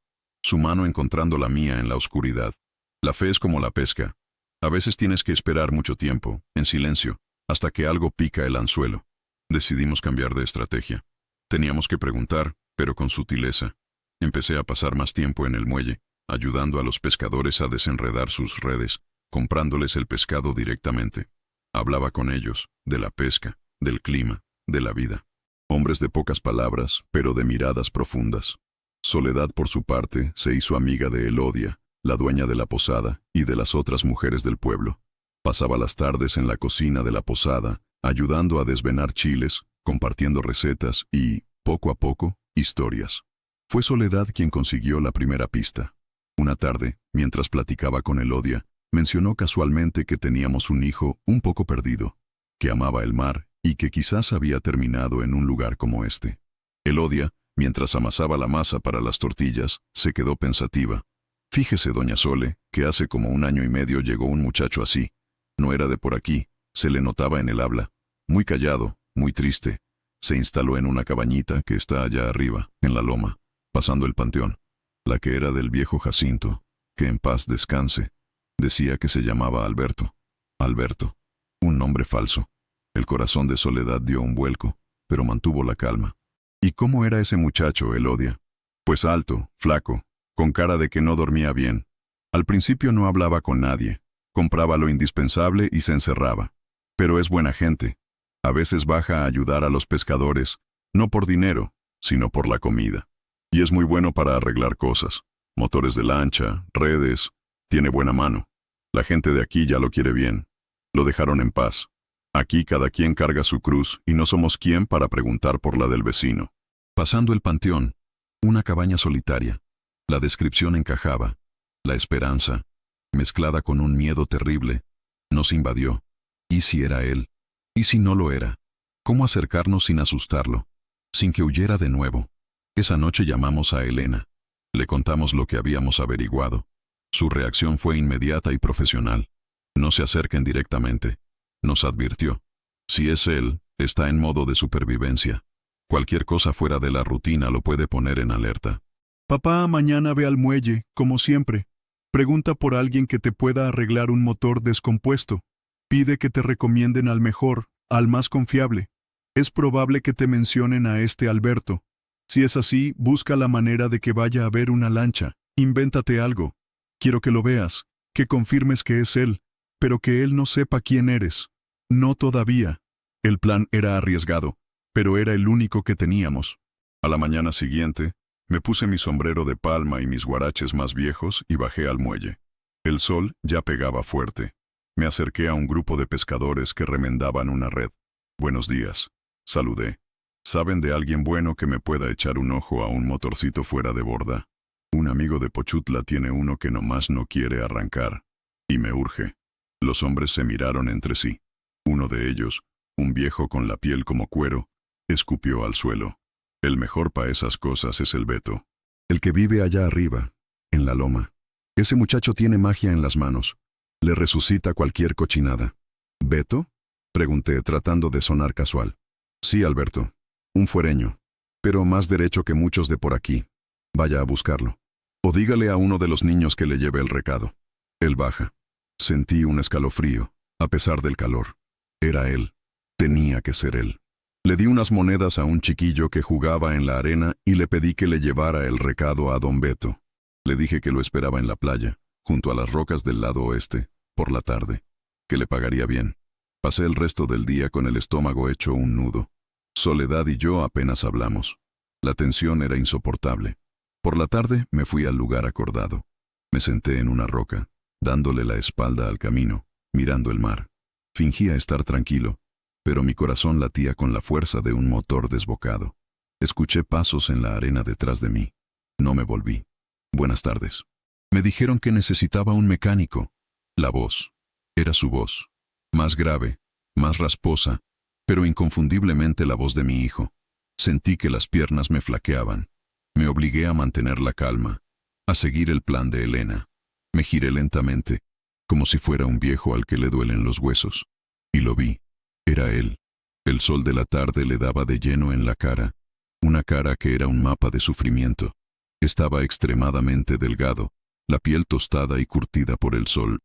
su mano encontrando la mía en la oscuridad. La fe es como la pesca. A veces tienes que esperar mucho tiempo, en silencio, hasta que algo pica el anzuelo. Decidimos cambiar de estrategia. Teníamos que preguntar, pero con sutileza. Empecé a pasar más tiempo en el muelle, ayudando a los pescadores a desenredar sus redes, comprándoles el pescado directamente. Hablaba con ellos, de la pesca, del clima, de la vida. Hombres de pocas palabras, pero de miradas profundas. Soledad, por su parte, se hizo amiga de Elodia, la dueña de la posada, y de las otras mujeres del pueblo. Pasaba las tardes en la cocina de la posada, ayudando a desvenar chiles, compartiendo recetas y, poco a poco, historias. Fue Soledad quien consiguió la primera pista. Una tarde, mientras platicaba con Elodia, mencionó casualmente que teníamos un hijo un poco perdido, que amaba el mar y que quizás había terminado en un lugar como este. Elodia, mientras amasaba la masa para las tortillas, se quedó pensativa. Fíjese, doña Sole, que hace como 1 año y medio llegó un muchacho así. No era de por aquí, se le notaba en el habla. Muy callado, muy triste. Se instaló en una cabañita que está allá arriba, en la loma, pasando el panteón. La que era del viejo Jacinto, que en paz descanse. Decía que se llamaba Alberto. Alberto. Un nombre falso. El corazón de Soledad dio un vuelco, pero mantuvo la calma. ¿Y cómo era ese muchacho, Elodia? Pues alto, flaco, con cara de que no dormía bien. Al principio no hablaba con nadie, compraba lo indispensable y se encerraba. Pero es buena gente. A veces baja a ayudar a los pescadores, no por dinero, sino por la comida. Y es muy bueno para arreglar cosas, motores de lancha, redes, tiene buena mano. La gente de aquí ya lo quiere bien. Lo dejaron en paz. Aquí cada quien carga su cruz y no somos quien para preguntar por la del vecino. Pasando el panteón, una cabaña solitaria. La descripción encajaba. La esperanza, mezclada con un miedo terrible, nos invadió. ¿Y si era él? ¿Y si no lo era? ¿Cómo acercarnos sin asustarlo? Sin que huyera de nuevo. Esa noche llamamos a Elena. Le contamos lo que habíamos averiguado. Su reacción fue inmediata y profesional. No se acerquen directamente. Nos advirtió. Si es él, está en modo de supervivencia. Cualquier cosa fuera de la rutina lo puede poner en alerta. Papá mañana ve al muelle, como siempre. Pregunta por alguien que te pueda arreglar un motor descompuesto. Pide que te recomienden al mejor, al más confiable. Es probable que te mencionen a este Alberto. Si es así, busca la manera de que vaya a ver una lancha. Invéntate algo. Quiero que lo veas, que confirmes que es él, pero que él no sepa quién eres. No todavía. El plan era arriesgado, pero era el único que teníamos. A la mañana siguiente, me puse mi sombrero de palma y mis guaraches más viejos y bajé al muelle. El sol ya pegaba fuerte. Me acerqué a un grupo de pescadores que remendaban una red. Buenos días. Saludé. ¿Saben de alguien bueno que me pueda echar un ojo a un motorcito fuera de borda? Un amigo de Pochutla tiene uno que nomás no quiere arrancar. Y me urge. Los hombres se miraron entre sí. Uno de ellos, un viejo con la piel como cuero, escupió al suelo. El mejor pa' esas cosas es el Beto. El que vive allá arriba, en la loma. Ese muchacho tiene magia en las manos. Le resucita cualquier cochinada. ¿Beto? Pregunté, tratando de sonar casual. Sí, Alberto. Un fuereño. Pero más derecho que muchos de por aquí. Vaya a buscarlo. O dígale a uno de los niños que le lleve el recado. Él baja. Sentí un escalofrío, a pesar del calor. Era él. Tenía que ser él. Le di unas monedas a un chiquillo que jugaba en la arena y le pedí que le llevara el recado a don Beto. Le dije que lo esperaba en la playa, junto a las rocas del lado oeste, por la tarde, que le pagaría bien. Pasé el resto del día con el estómago hecho un nudo. Soledad y yo apenas hablamos. La tensión era insoportable. Por la tarde me fui al lugar acordado. Me senté en una roca, dándole la espalda al camino, mirando el mar. Fingía estar tranquilo, pero mi corazón latía con la fuerza de un motor desbocado. Escuché pasos en la arena detrás de mí. No me volví. Buenas tardes. Me dijeron que necesitaba un mecánico. La voz. Era su voz. Más grave, más rasposa, pero inconfundiblemente la voz de mi hijo. Sentí que las piernas me flaqueaban. Me obligué a mantener la calma, a seguir el plan de Elena. Me giré lentamente, como si fuera un viejo al que le duelen los huesos. Y lo vi. Era él. El sol de la tarde le daba de lleno en la cara, una cara que era un mapa de sufrimiento. Estaba extremadamente delgado, la piel tostada y curtida por el sol.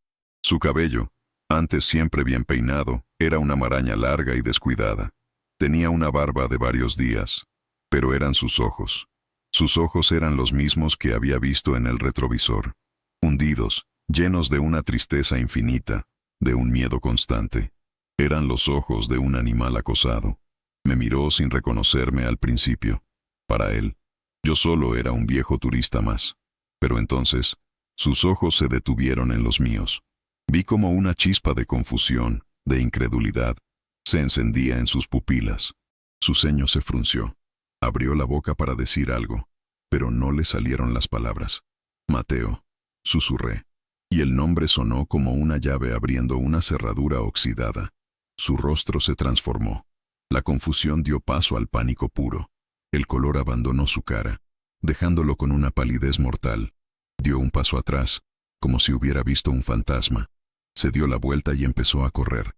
Su cabello, antes siempre bien peinado, era una maraña larga y descuidada. Tenía una barba de varios días, pero eran sus ojos. Sus ojos eran los mismos que había visto en el retrovisor, hundidos, llenos de una tristeza infinita, de un miedo constante. Eran los ojos de un animal acosado. Me miró sin reconocerme al principio. Para él, yo solo era un viejo turista más. Pero entonces, sus ojos se detuvieron en los míos. Vi como una chispa de confusión, de incredulidad, se encendía en sus pupilas. Su ceño se frunció. Abrió la boca para decir algo, pero no le salieron las palabras. Mateo, susurré, y el nombre sonó como una llave abriendo una cerradura oxidada. Su rostro se transformó. La confusión dio paso al pánico puro. El color abandonó su cara, dejándolo con una palidez mortal. Dio un paso atrás, como si hubiera visto un fantasma. Se dio la vuelta y empezó a correr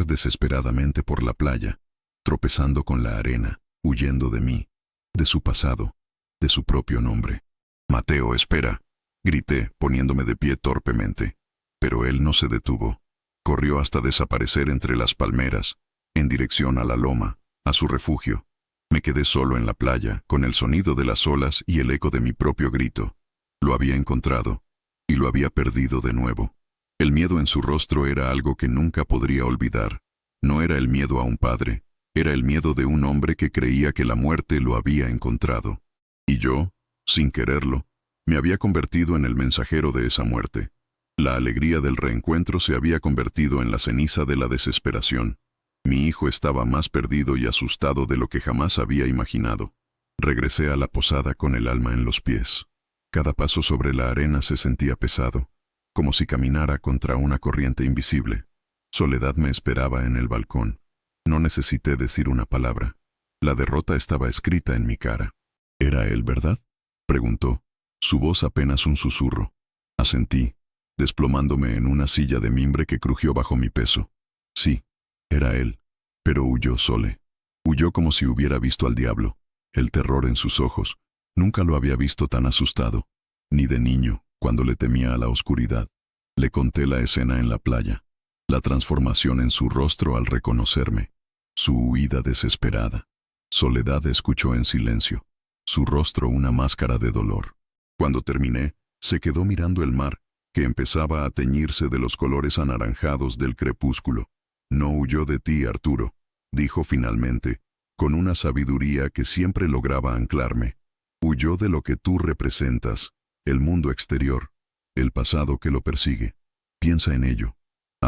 desesperadamente por la playa, tropezando con la arena, huyendo de mí, de su pasado, de su propio nombre. «Mateo, espera», grité, poniéndome de pie torpemente. Pero él no se detuvo. Corrió hasta desaparecer entre las palmeras, en dirección a la loma, a su refugio. Me quedé solo en la playa, con el sonido de las olas y el eco de mi propio grito. Lo había encontrado, y lo había perdido de nuevo. El miedo en su rostro era algo que nunca podría olvidar. No era el miedo a un padre, era el miedo de un hombre que creía que la muerte lo había encontrado. Y yo, sin quererlo, me había convertido en el mensajero de esa muerte. La alegría del reencuentro se había convertido en la ceniza de la desesperación. Mi hijo estaba más perdido y asustado de lo que jamás había imaginado. Regresé a la posada con el alma en los pies. Cada paso sobre la arena se sentía pesado, como si caminara contra una corriente invisible. Soledad me esperaba en el balcón. No necesité decir una palabra. La derrota estaba escrita en mi cara. ¿Era él, verdad?, preguntó, su voz apenas un susurro. Asentí, desplomándome en una silla de mimbre que crujió bajo mi peso. Sí, era él, pero huyó Sole. Huyó como si hubiera visto al diablo. El terror en sus ojos. Nunca lo había visto tan asustado, ni de niño, cuando le temía a la oscuridad. Le conté la escena en la playa, la transformación en su rostro al reconocerme, su huida desesperada. Soledad escuchó en silencio, su rostro una máscara de dolor. Cuando terminé, se quedó mirando el mar, que empezaba a teñirse de los colores anaranjados del crepúsculo. «No huyó de ti, Arturo», dijo finalmente, con una sabiduría que siempre lograba anclarme. «Huyó de lo que tú representas, el mundo exterior, el pasado que lo persigue. Piensa en ello.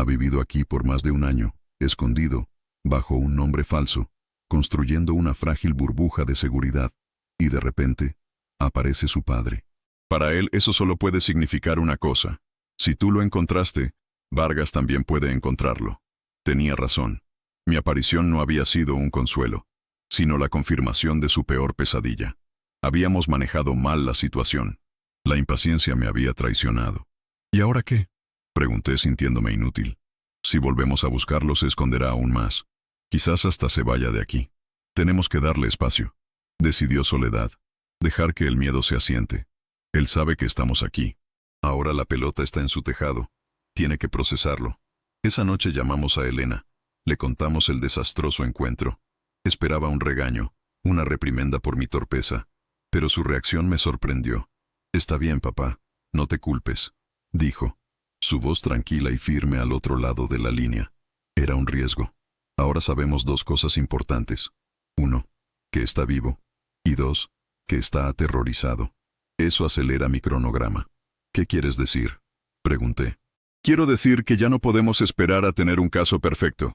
Ha vivido aquí por más de un año, escondido, bajo un nombre falso, construyendo una frágil burbuja de seguridad, y de repente, aparece su padre. Para él eso solo puede significar una cosa. Si tú lo encontraste, Vargas también puede encontrarlo. Tenía razón. Mi aparición no había sido un consuelo, sino la confirmación de su peor pesadilla. Habíamos manejado mal la situación. La impaciencia me había traicionado. ¿Y ahora qué? Pregunté sintiéndome inútil. Si volvemos a buscarlo se esconderá aún más. Quizás hasta se vaya de aquí. Tenemos que darle espacio. Decidió Soledad. Dejar que el miedo se asiente. Él sabe que estamos aquí. Ahora la pelota está en su tejado. Tiene que procesarlo. Esa noche llamamos a Elena. Le contamos el desastroso encuentro. Esperaba un regaño, una reprimenda por mi torpeza. Pero su reacción me sorprendió. «Está bien, papá. No te culpes», dijo. Su voz tranquila y firme al otro lado de la línea. Era un riesgo. Ahora sabemos dos cosas importantes. 1, que está vivo. Y 2, que está aterrorizado. Eso acelera mi cronograma. ¿Qué quieres decir?, pregunté. Quiero decir que ya no podemos esperar a tener un caso perfecto.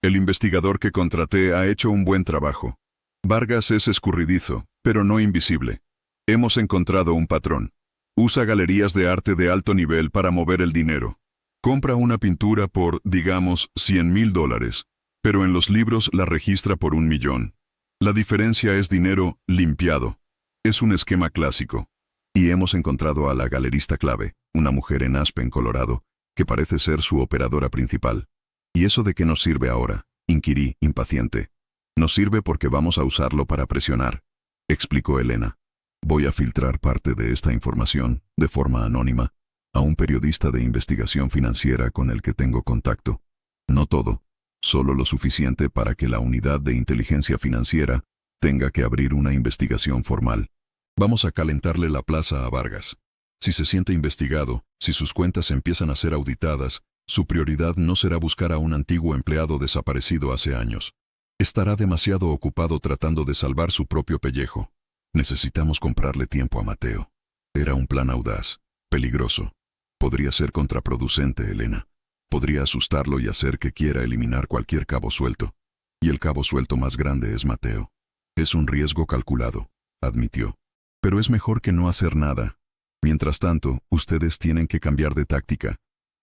El investigador que contraté ha hecho un buen trabajo. Vargas es escurridizo, pero no invisible. Hemos encontrado un patrón. Usa galerías de arte de alto nivel para mover el dinero. Compra una pintura por, digamos, $100,000, pero en los libros la registra por 1,000,000. La diferencia es dinero limpiado. Es un esquema clásico. Y hemos encontrado a la galerista clave, una mujer en Aspen, Colorado, que parece ser su operadora principal. ¿Y eso de qué nos sirve ahora?, inquirí, impaciente. Nos sirve porque vamos a usarlo para presionar, explicó Elena. Voy a filtrar parte de esta información, de forma anónima, a un periodista de investigación financiera con el que tengo contacto. No todo, solo lo suficiente para que la unidad de inteligencia financiera tenga que abrir una investigación formal. Vamos a calentarle la plaza a Vargas. Si se siente investigado, si sus cuentas empiezan a ser auditadas, su prioridad no será buscar a un antiguo empleado desaparecido hace años. Estará demasiado ocupado tratando de salvar su propio pellejo. Necesitamos comprarle tiempo a Mateo. Era un plan audaz, peligroso. Podría ser contraproducente, Elena. Podría asustarlo y hacer que quiera eliminar cualquier cabo suelto. Y el cabo suelto más grande es Mateo. Es un riesgo calculado, admitió. Pero es mejor que no hacer nada. Mientras tanto, ustedes tienen que cambiar de táctica.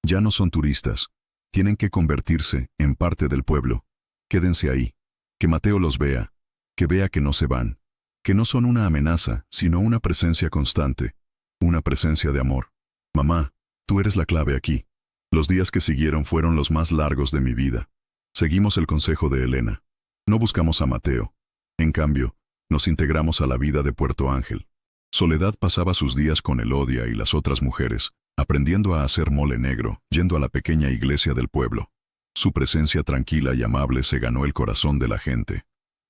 Ya no son turistas. Tienen que convertirse en parte del pueblo. Quédense ahí. Que Mateo los vea. Que vea que no se van. Que no son una amenaza, sino una presencia constante. Una presencia de amor. Mamá, tú eres la clave aquí. Los días que siguieron fueron los más largos de mi vida. Seguimos el consejo de Elena. No buscamos a Mateo. En cambio, nos integramos a la vida de Puerto Ángel. Soledad pasaba sus días con Elodia y las otras mujeres, aprendiendo a hacer mole negro, yendo a la pequeña iglesia del pueblo. Su presencia tranquila y amable se ganó el corazón de la gente.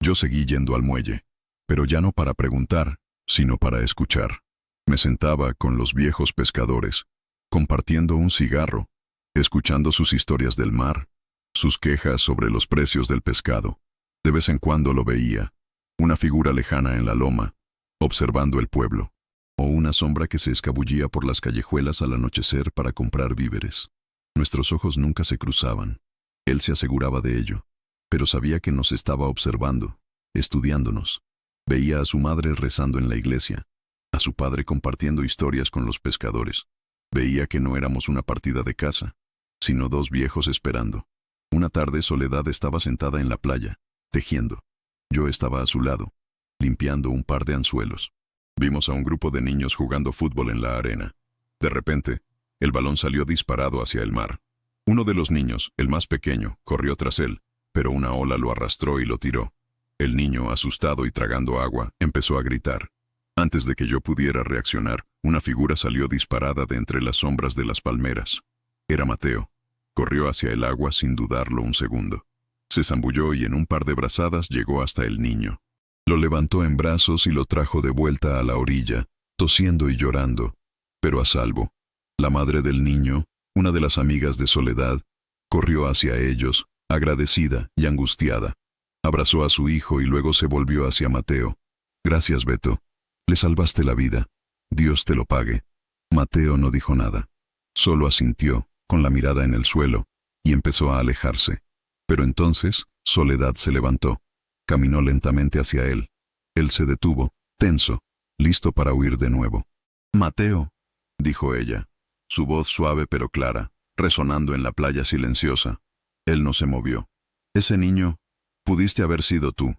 Yo seguí yendo al muelle, pero ya no para preguntar, sino para escuchar. Me sentaba con los viejos pescadores, compartiendo un cigarro, escuchando sus historias del mar, sus quejas sobre los precios del pescado. De vez en cuando lo veía, una figura lejana en la loma, observando el pueblo, o una sombra que se escabullía por las callejuelas al anochecer para comprar víveres. Nuestros ojos nunca se cruzaban. Él se aseguraba de ello, pero sabía que nos estaba observando, estudiándonos. Veía a su madre rezando en la iglesia, a su padre compartiendo historias con los pescadores. Veía que no éramos una partida de caza, sino dos viejos esperando. Una tarde Soledad estaba sentada en la playa, tejiendo. Yo estaba a su lado, limpiando un par de anzuelos. Vimos a un grupo de niños jugando fútbol en la arena. De repente, el balón salió disparado hacia el mar. Uno de los niños, el más pequeño, corrió tras él, pero una ola lo arrastró y lo tiró. El niño, asustado y tragando agua, empezó a gritar. Antes de que yo pudiera reaccionar, una figura salió disparada de entre las sombras de las palmeras. Era Mateo. Corrió hacia el agua sin dudarlo un segundo. Se zambulló y en un par de brazadas llegó hasta el niño. Lo levantó en brazos y lo trajo de vuelta a la orilla, tosiendo y llorando, pero a salvo. La madre del niño, una de las amigas de Soledad, corrió hacia ellos, agradecida y angustiada. Abrazó a su hijo y luego se volvió hacia Mateo. «Gracias, Beto. Le salvaste la vida. Dios te lo pague». Mateo no dijo nada. Solo asintió, con la mirada en el suelo, y empezó a alejarse. Pero entonces, Soledad se levantó. Caminó lentamente hacia él. Él se detuvo, tenso, listo para huir de nuevo. «Mateo», dijo ella, su voz suave pero clara, resonando en la playa silenciosa. Él no se movió. «Ese niño, pudiste haber sido tú.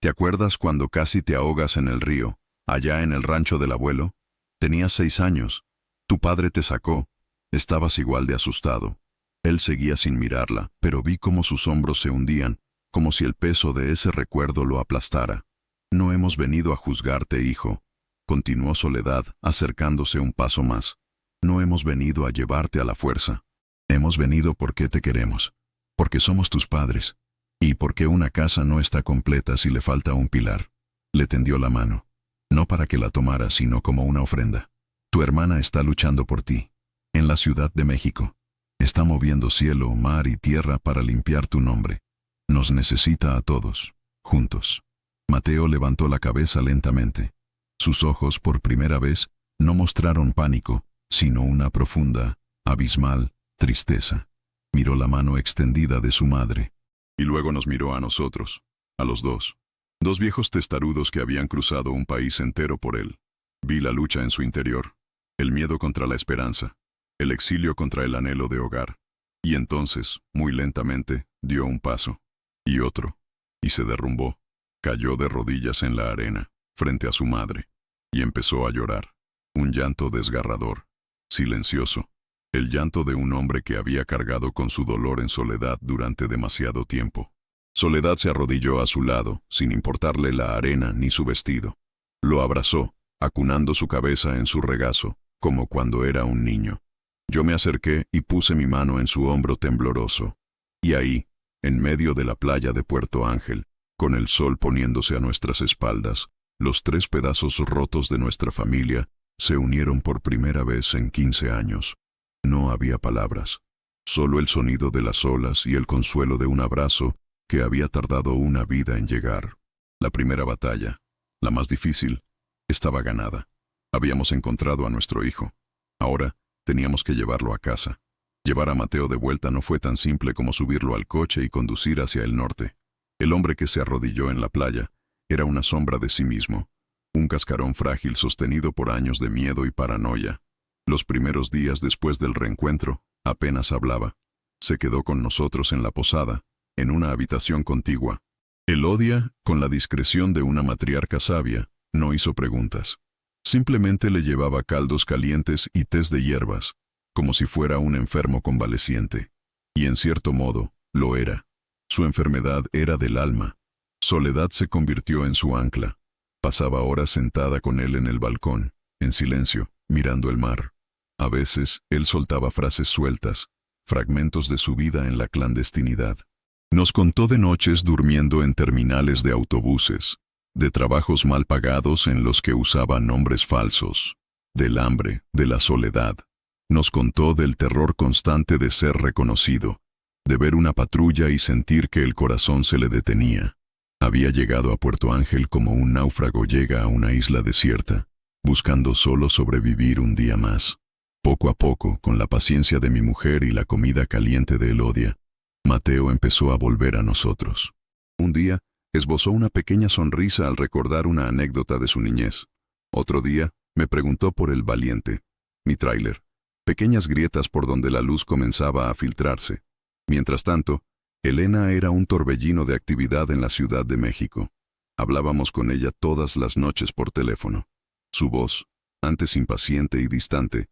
¿Te acuerdas cuando casi te ahogas en el río, allá en el rancho del abuelo? Tenías 6 años. Tu padre te sacó. Estabas igual de asustado». Él seguía sin mirarla, pero vi cómo sus hombros se hundían, como si el peso de ese recuerdo lo aplastara. «No hemos venido a juzgarte, hijo», continuó Soledad, acercándose un paso más. «No hemos venido a llevarte a la fuerza. Hemos venido porque te queremos, porque somos tus padres, y porque una casa no está completa si le falta un pilar». Le tendió la mano, no para que la tomara, sino como una ofrenda. «Tu hermana está luchando por ti, en la Ciudad de México. Está moviendo cielo, mar y tierra para limpiar tu nombre. Nos necesita a todos, juntos». Mateo levantó la cabeza lentamente. Sus ojos, por primera vez, no mostraron pánico, sino una profunda, abismal tristeza. Miró la mano extendida de su madre. Y luego nos miró a nosotros, a los dos. 2 viejos testarudos que habían cruzado un país entero por él. Vi la lucha en su interior, el miedo contra la esperanza, el exilio contra el anhelo de hogar. Y entonces, muy lentamente, dio un paso, y otro, y se derrumbó. Cayó de rodillas en la arena, frente a su madre, y empezó a llorar. Un llanto desgarrador, silencioso, el llanto de un hombre que había cargado con su dolor en soledad durante demasiado tiempo. Soledad se arrodilló a su lado, sin importarle la arena ni su vestido. Lo abrazó, acunando su cabeza en su regazo, como cuando era un niño. Yo me acerqué y puse mi mano en su hombro tembloroso. Y ahí, en medio de la playa de Puerto Ángel, con el sol poniéndose a nuestras espaldas, los 3 pedazos rotos de nuestra familia se unieron por primera vez en 15 años. No había palabras, solo el sonido de las olas y el consuelo de un abrazo que había tardado una vida en llegar. La primera batalla, la más difícil, estaba ganada. Habíamos encontrado a nuestro hijo. Ahora teníamos que llevarlo a casa. Llevar a Mateo de vuelta no fue tan simple como subirlo al coche y conducir hacia el norte. El hombre que se arrodilló en la playa era una sombra de sí mismo, un cascarón frágil sostenido por años de miedo y paranoia. Los primeros días después del reencuentro, apenas hablaba. Se quedó con nosotros en la posada, en una habitación contigua. Elodia, con la discreción de una matriarca sabia, no hizo preguntas. Simplemente le llevaba caldos calientes y tés de hierbas, como si fuera un enfermo convaleciente. Y en cierto modo, lo era. Su enfermedad era del alma. Soledad se convirtió en su ancla. Pasaba horas sentada con él en el balcón, en silencio, mirando el mar. A veces, él soltaba frases sueltas, fragmentos de su vida en la clandestinidad. Nos contó de noches durmiendo en terminales de autobuses, de trabajos mal pagados en los que usaba nombres falsos, del hambre, de la soledad. Nos contó del terror constante de ser reconocido, de ver una patrulla y sentir que el corazón se le detenía. Había llegado a Puerto Ángel como un náufrago llega a una isla desierta, buscando solo sobrevivir un día más. Poco a poco, con la paciencia de mi mujer y la comida caliente de Elodia, Mateo empezó a volver a nosotros. Un día, esbozó una pequeña sonrisa al recordar una anécdota de su niñez. Otro día, me preguntó por el Valiente, mi tráiler, pequeñas grietas por donde la luz comenzaba a filtrarse. Mientras tanto, Elena era un torbellino de actividad en la Ciudad de México. Hablábamos con ella todas las noches por teléfono. Su voz, antes impaciente y distante,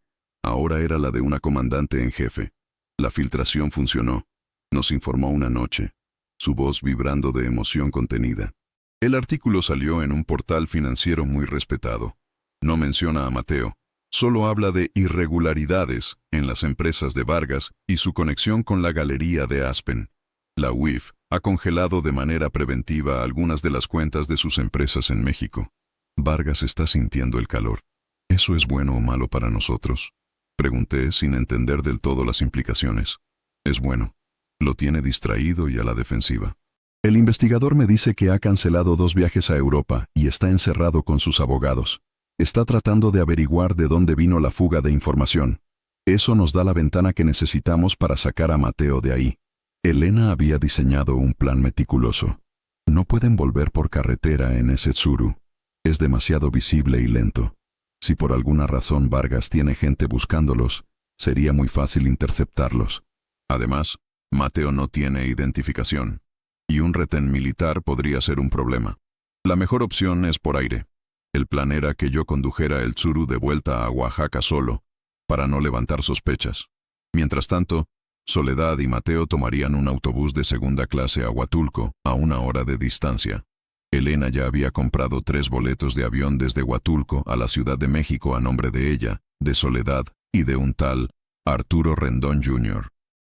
ahora era la de una comandante en jefe. La filtración funcionó. Nos informó una noche, su voz vibrando de emoción contenida. El artículo salió en un portal financiero muy respetado. No menciona a Mateo, solo habla de irregularidades en las empresas de Vargas y su conexión con la galería de Aspen. La UIF ha congelado de manera preventiva algunas de las cuentas de sus empresas en México. Vargas está sintiendo el calor. ¿Eso es bueno o malo para nosotros? Pregunté sin entender del todo las implicaciones. Es bueno. Lo tiene distraído y a la defensiva. El investigador me dice que ha cancelado 2 viajes a Europa y está encerrado con sus abogados. Está tratando de averiguar de dónde vino la fuga de información. Eso nos da la ventana que necesitamos para sacar a Mateo de ahí. Elena había diseñado un plan meticuloso. No pueden volver por carretera en ese Tsuru. Es demasiado visible y lento. Si por alguna razón Vargas tiene gente buscándolos, sería muy fácil interceptarlos. Además, Mateo no tiene identificación, y un retén militar podría ser un problema. La mejor opción es por aire. El plan era que yo condujera el Tsuru de vuelta a Oaxaca solo, para no levantar sospechas. Mientras tanto, Soledad y Mateo tomarían un autobús de segunda clase a Huatulco, a 1 hora de distancia. Elena ya había comprado 3 boletos de avión desde Huatulco a la Ciudad de México a nombre de ella, de Soledad y de un tal Arturo Rendón Jr.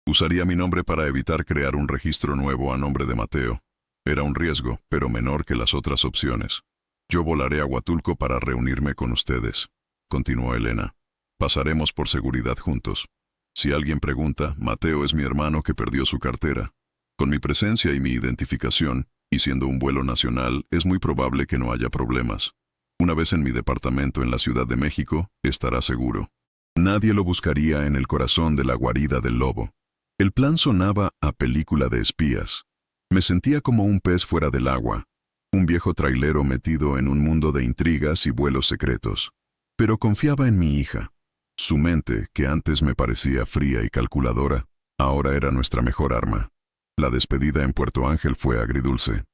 Usaría mi nombre para evitar crear un registro nuevo a nombre de Mateo. Era un riesgo, pero menor que las otras opciones. Yo volaré a Huatulco para reunirme con ustedes, continuó Elena. Pasaremos por seguridad juntos. Si alguien pregunta, Mateo es mi hermano que perdió su cartera. Con mi presencia y mi identificación, y siendo un vuelo nacional, es muy probable que no haya problemas. Una vez en mi departamento en la Ciudad de México, estará seguro. Nadie lo buscaría en el corazón de la guarida del lobo. El plan sonaba a película de espías. Me sentía como un pez fuera del agua, un viejo trailero metido en un mundo de intrigas y vuelos secretos. Pero confiaba en mi hija. Su mente, que antes me parecía fría y calculadora, ahora era nuestra mejor arma. La despedida en Puerto Ángel fue agridulce.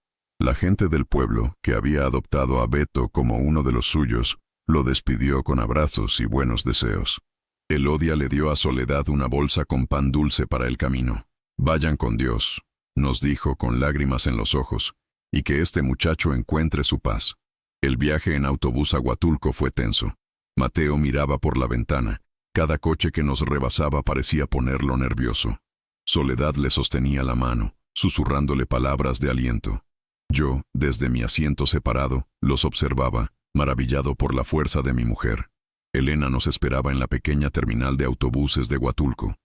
La gente del pueblo, que había adoptado a Beto como uno de los suyos, lo despidió con abrazos y buenos deseos. Elodia le dio a Soledad una bolsa con pan dulce para el camino. Vayan con Dios, nos dijo con lágrimas en los ojos, y que este muchacho encuentre su paz. El viaje en autobús a Huatulco fue tenso. Mateo miraba por la ventana. Cada coche que nos rebasaba parecía ponerlo nervioso. Soledad le sostenía la mano, susurrándole palabras de aliento. Yo, desde mi asiento separado, los observaba, maravillado por la fuerza de mi mujer. Elena nos esperaba en la pequeña terminal de autobuses de Huatulco.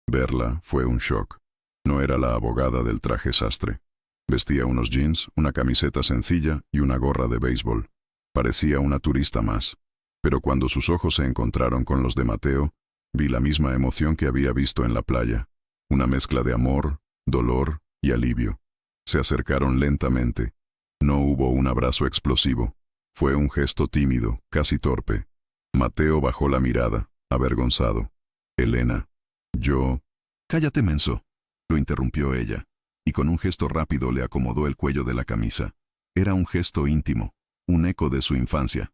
Verla fue un shock. No era la abogada del traje sastre. Vestía unos jeans, una camiseta sencilla y una gorra de béisbol. Parecía una turista más. Pero cuando sus ojos se encontraron con los de Mateo, vi la misma emoción que había visto en la playa. Una mezcla de amor, dolor y alivio. Se acercaron lentamente. No hubo un abrazo explosivo. Fue un gesto tímido, casi torpe. Mateo bajó la mirada, avergonzado. Elena. Yo... Cállate, menso, lo interrumpió ella, y con un gesto rápido le acomodó el cuello de la camisa. Era un gesto íntimo, un eco de su infancia.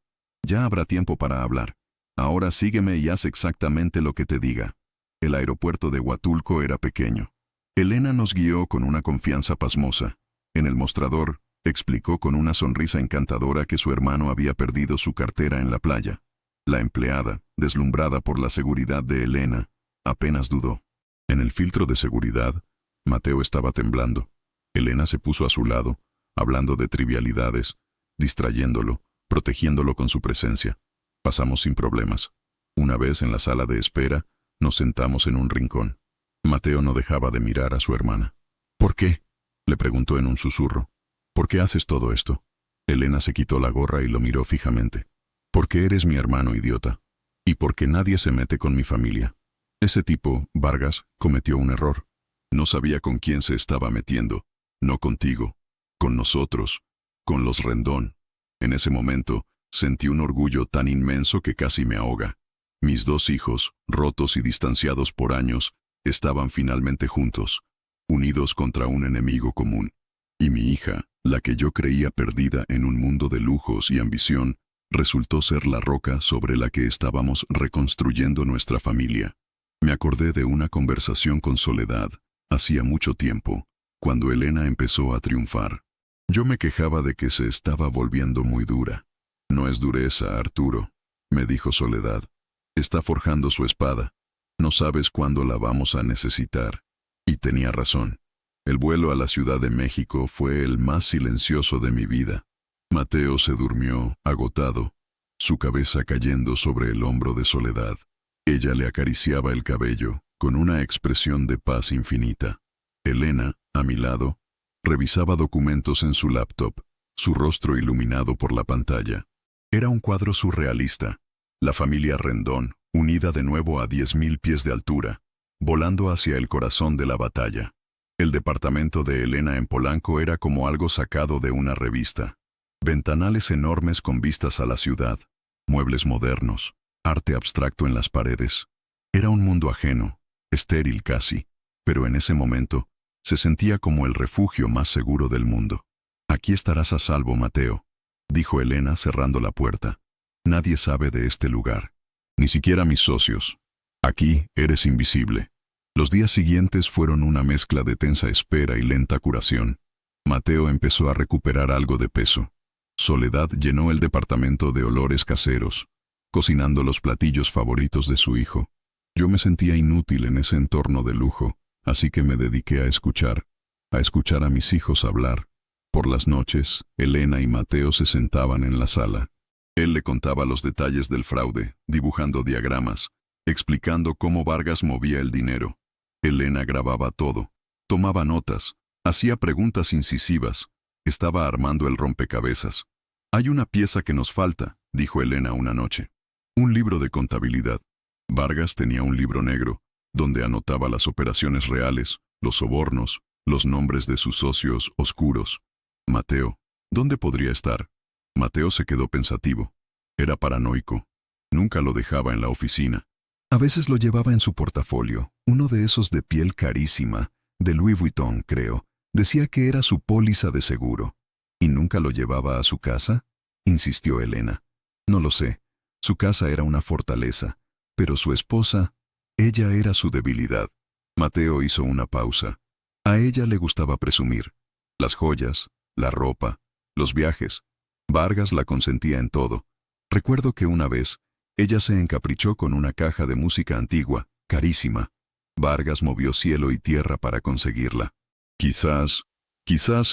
Ya habrá tiempo para hablar. Ahora sígueme y haz exactamente lo que te diga. El aeropuerto de Huatulco era pequeño. Elena nos guió con una confianza pasmosa. En el mostrador, explicó con una sonrisa encantadora que su hermano había perdido su cartera en la playa. La empleada, deslumbrada por la seguridad de Elena, apenas dudó. En el filtro de seguridad, Mateo estaba temblando. Elena se puso a su lado, hablando de trivialidades, distrayéndolo, protegiéndolo con su presencia. Pasamos sin problemas. Una vez en la sala de espera, nos sentamos en un rincón. Mateo no dejaba de mirar a su hermana. ¿Por qué?, le preguntó en un susurro. ¿Por qué haces todo esto? Elena se quitó la gorra y lo miró fijamente. Porque eres mi hermano, idiota. Y porque nadie se mete con mi familia. Ese tipo, Vargas, cometió un error. No sabía con quién se estaba metiendo. No contigo. Con nosotros. Con los Rendón. En ese momento, sentí un orgullo tan inmenso que casi me ahoga. Mis 2 hijos, rotos y distanciados por años, estaban finalmente juntos, unidos contra un enemigo común. Y mi hija, la que yo creía perdida en un mundo de lujos y ambición, resultó ser la roca sobre la que estábamos reconstruyendo nuestra familia. Me acordé de una conversación con Soledad, hacía mucho tiempo, cuando Elena empezó a triunfar. Yo me quejaba de que se estaba volviendo muy dura. No es dureza, Arturo, me dijo Soledad. Está forjando su espada. No sabes cuándo la vamos a necesitar. Y tenía razón. El vuelo a la Ciudad de México fue el más silencioso de mi vida. Mateo se durmió, agotado, su cabeza cayendo sobre el hombro de Soledad. Ella le acariciaba el cabello, con una expresión de paz infinita. Elena, a mi lado, revisaba documentos en su laptop, su rostro iluminado por la pantalla. Era un cuadro surrealista. La familia Rendón, unida de nuevo a 10.000 pies de altura, volando hacia el corazón de la batalla. El departamento de Elena en Polanco era como algo sacado de una revista. Ventanales enormes con vistas a la ciudad, muebles modernos, arte abstracto en las paredes. Era un mundo ajeno, estéril casi, pero en ese momento se sentía como el refugio más seguro del mundo. «Aquí estarás a salvo, Mateo», dijo Elena cerrando la puerta. «Nadie sabe de este lugar, ni siquiera mis socios. Aquí eres invisible». Los días siguientes fueron una mezcla de tensa espera y lenta curación. Mateo empezó a recuperar algo de peso. Soledad llenó el departamento de olores caseros, cocinando los platillos favoritos de su hijo. Yo me sentía inútil en ese entorno de lujo, así que me dediqué a escuchar a mis hijos hablar. Por las noches, Elena y Mateo se sentaban en la sala. Él le contaba los detalles del fraude, dibujando diagramas, explicando cómo Vargas movía el dinero. Elena grababa todo, tomaba notas, hacía preguntas incisivas, estaba armando el rompecabezas. «Hay una pieza que nos falta», dijo Elena una noche. «Un libro de contabilidad». Vargas tenía un libro negro, donde anotaba las operaciones reales, los sobornos, los nombres de sus socios oscuros. Mateo, ¿dónde podría estar? Mateo se quedó pensativo. Era paranoico. Nunca lo dejaba en la oficina. A veces lo llevaba en su portafolio, uno de esos de piel carísima, de Louis Vuitton, creo. Decía que era su póliza de seguro. ¿Y nunca lo llevaba a su casa?, insistió Elena. No lo sé. Su casa era una fortaleza, pero su esposa, ella era su debilidad. Mateo hizo una pausa. A ella le gustaba presumir. Las joyas, la ropa, los viajes. Vargas la consentía en todo. Recuerdo que una vez, ella se encaprichó con una caja de música antigua, carísima. Vargas movió cielo y tierra para conseguirla. Quizás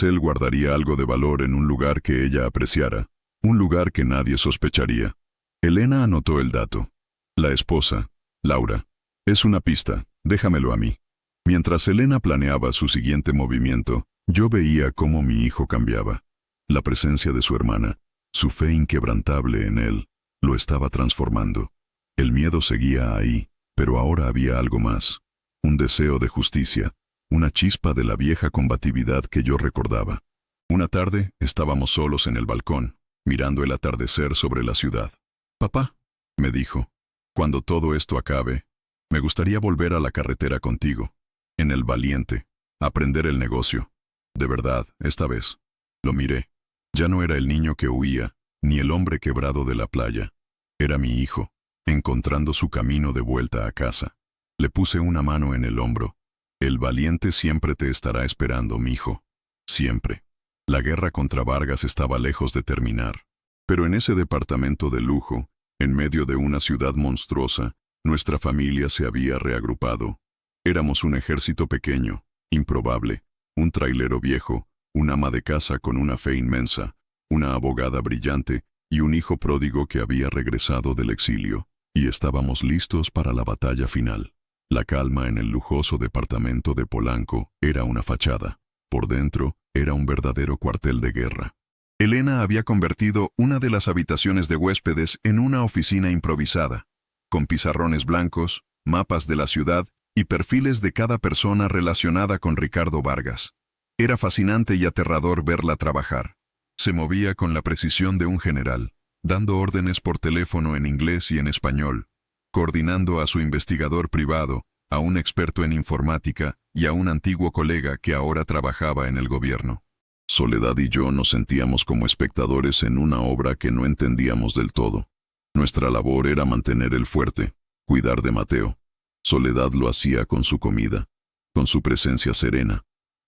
él guardaría algo de valor en un lugar que ella apreciara, un lugar que nadie sospecharía. Elena anotó el dato. La esposa, Laura. Es una pista, déjamelo a mí. Mientras Elena planeaba su siguiente movimiento, yo veía cómo mi hijo cambiaba. La presencia de su hermana, su fe inquebrantable en él, lo estaba transformando. El miedo seguía ahí, pero ahora había algo más. Un deseo de justicia, una chispa de la vieja combatividad que yo recordaba. Una tarde, estábamos solos en el balcón, mirando el atardecer sobre la ciudad. «Papá», me dijo, «cuando todo esto acabe, me gustaría volver a la carretera contigo, en el Valiente, aprender el negocio. De verdad, esta vez». Lo miré. Ya no era el niño que huía, ni el hombre quebrado de la playa. Era mi hijo, encontrando su camino de vuelta a casa. Le puse una mano en el hombro. «El Valiente siempre te estará esperando, mijo. Siempre». La guerra contra Vargas estaba lejos de terminar. Pero en ese departamento de lujo, en medio de una ciudad monstruosa, nuestra familia se había reagrupado. Éramos un ejército pequeño, improbable, un trailero viejo, un ama de casa con una fe inmensa, una abogada brillante y un hijo pródigo que había regresado del exilio, y estábamos listos para la batalla final. La calma en el lujoso departamento de Polanco era una fachada. Por dentro, era un verdadero cuartel de guerra. Elena había convertido una de las habitaciones de huéspedes en una oficina improvisada, con pizarrones blancos, mapas de la ciudad y perfiles de cada persona relacionada con Ricardo Vargas. Era fascinante y aterrador verla trabajar. Se movía con la precisión de un general, dando órdenes por teléfono en inglés y en español, coordinando a su investigador privado, a un experto en informática y a un antiguo colega que ahora trabajaba en el gobierno. Soledad y yo nos sentíamos como espectadores en una obra que no entendíamos del todo. Nuestra labor era mantener el fuerte, cuidar de Mateo. Soledad lo hacía con su comida, con su presencia serena.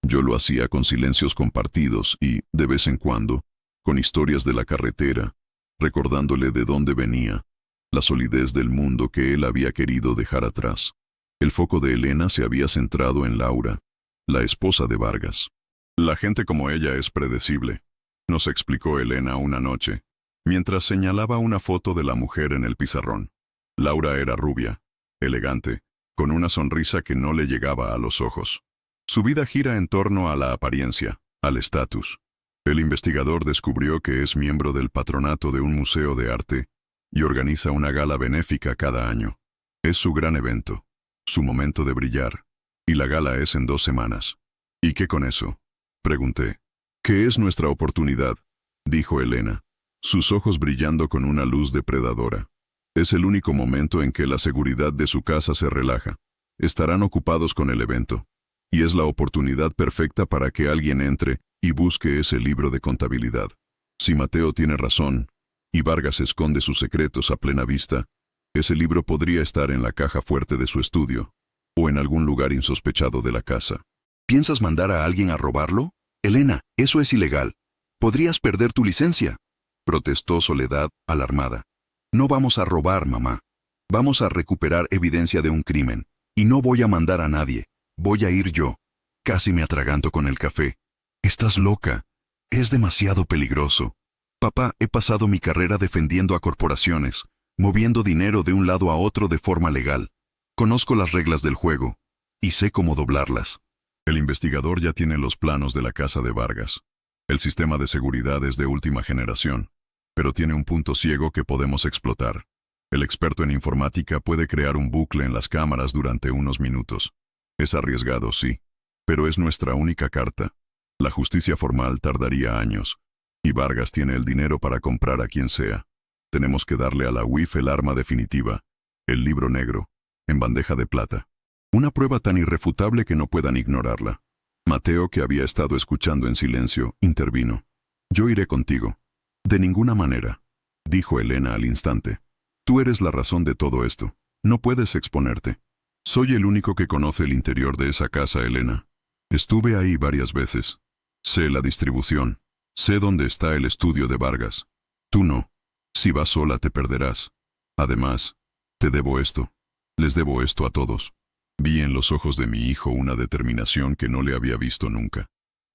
Yo lo hacía con silencios compartidos y, de vez en cuando, con historias de la carretera, recordándole de dónde venía, la solidez del mundo que él había querido dejar atrás. El foco de Elena se había centrado en Laura, la esposa de Vargas. «La gente como ella es predecible», nos explicó Elena una noche, mientras señalaba una foto de la mujer en el pizarrón. Laura era rubia, elegante, con una sonrisa que no le llegaba a los ojos. Su vida gira en torno a la apariencia, al estatus. El investigador descubrió que es miembro del patronato de un museo de arte y organiza una gala benéfica cada año. Es su gran evento, su momento de brillar, y la gala es en 2 semanas. ¿Y qué con eso? Pregunté. ¿Qué es nuestra oportunidad? Dijo Elena, sus ojos brillando con una luz depredadora. Es el único momento en que la seguridad de su casa se relaja. Estarán ocupados con el evento. Y es la oportunidad perfecta para que alguien entre y busque ese libro de contabilidad. Si Mateo tiene razón, y Vargas esconde sus secretos a plena vista, ese libro podría estar en la caja fuerte de su estudio, o en algún lugar insospechado de la casa. ¿Piensas mandar a alguien a robarlo? Elena, eso es ilegal. Podrías perder tu licencia, protestó Soledad, alarmada. No vamos a robar, mamá. Vamos a recuperar evidencia de un crimen. Y no voy a mandar a nadie. Voy a ir yo. Casi me atraganto con el café. Estás loca. Es demasiado peligroso. Papá, he pasado mi carrera defendiendo a corporaciones, moviendo dinero de un lado a otro de forma legal. Conozco las reglas del juego, y sé cómo doblarlas. El investigador ya tiene los planos de la casa de Vargas. El sistema de seguridad es de última generación, pero tiene un punto ciego que podemos explotar. El experto en informática puede crear un bucle en las cámaras durante unos minutos. Es arriesgado, sí, pero es nuestra única carta. La justicia formal tardaría años, y Vargas tiene el dinero para comprar a quien sea. Tenemos que darle a la UIF el arma definitiva, el libro negro, en bandeja de plata. Una prueba tan irrefutable que no puedan ignorarla. Mateo, que había estado escuchando en silencio, intervino. Yo iré contigo. De ninguna manera, dijo Elena al instante. Tú eres la razón de todo esto. No puedes exponerte. Soy el único que conoce el interior de esa casa, Elena. Estuve ahí varias veces. Sé la distribución. Sé dónde está el estudio de Vargas. Tú no. Si vas sola te perderás. Además, te debo esto. Les debo esto a todos. Vi en los ojos de mi hijo una determinación que no le había visto nunca.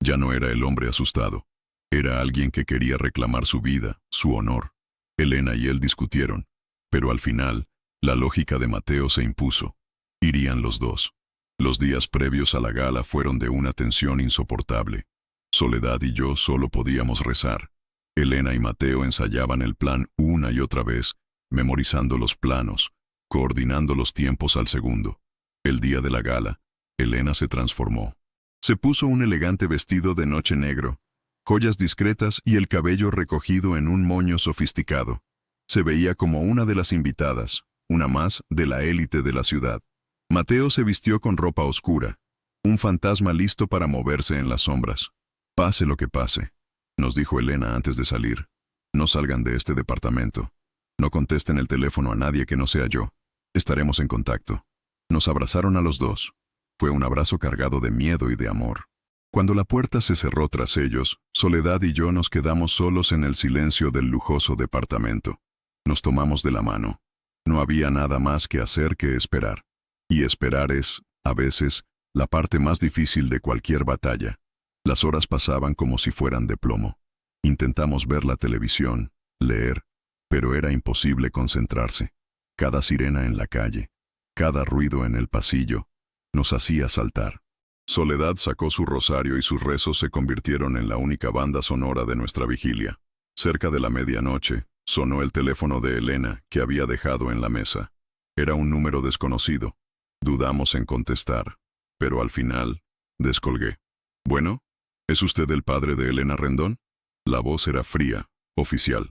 Ya no era el hombre asustado. Era alguien que quería reclamar su vida, su honor. Elena y él discutieron, pero al final, la lógica de Mateo se impuso. Irían los dos. Los días previos a la gala fueron de una tensión insoportable. Soledad y yo solo podíamos rezar. Elena y Mateo ensayaban el plan una y otra vez, memorizando los planos, coordinando los tiempos al segundo. El día de la gala, Elena se transformó. Se puso un elegante vestido de noche negro, joyas discretas y el cabello recogido en un moño sofisticado. Se veía como una de las invitadas, una más de la élite de la ciudad. Mateo se vistió con ropa oscura, un fantasma listo para moverse en las sombras. Pase lo que pase, nos dijo Elena antes de salir. No salgan de este departamento. No contesten el teléfono a nadie que no sea yo. Estaremos en contacto. Nos abrazaron a los dos. Fue un abrazo cargado de miedo y de amor. Cuando la puerta se cerró tras ellos, Soledad y yo nos quedamos solos en el silencio del lujoso departamento. Nos tomamos de la mano. No había nada más que hacer que esperar. Y esperar es, a veces, la parte más difícil de cualquier batalla. Las horas pasaban como si fueran de plomo. Intentamos ver la televisión, leer, pero era imposible concentrarse. Cada sirena en la calle, cada ruido en el pasillo, nos hacía saltar. Soledad sacó su rosario y sus rezos se convirtieron en la única banda sonora de nuestra vigilia. Cerca de la medianoche, sonó el teléfono de Elena, que había dejado en la mesa. Era un número desconocido. Dudamos en contestar, pero al final, descolgué. «Bueno, ¿es usted el padre de Elena Rendón?» La voz era fría, oficial.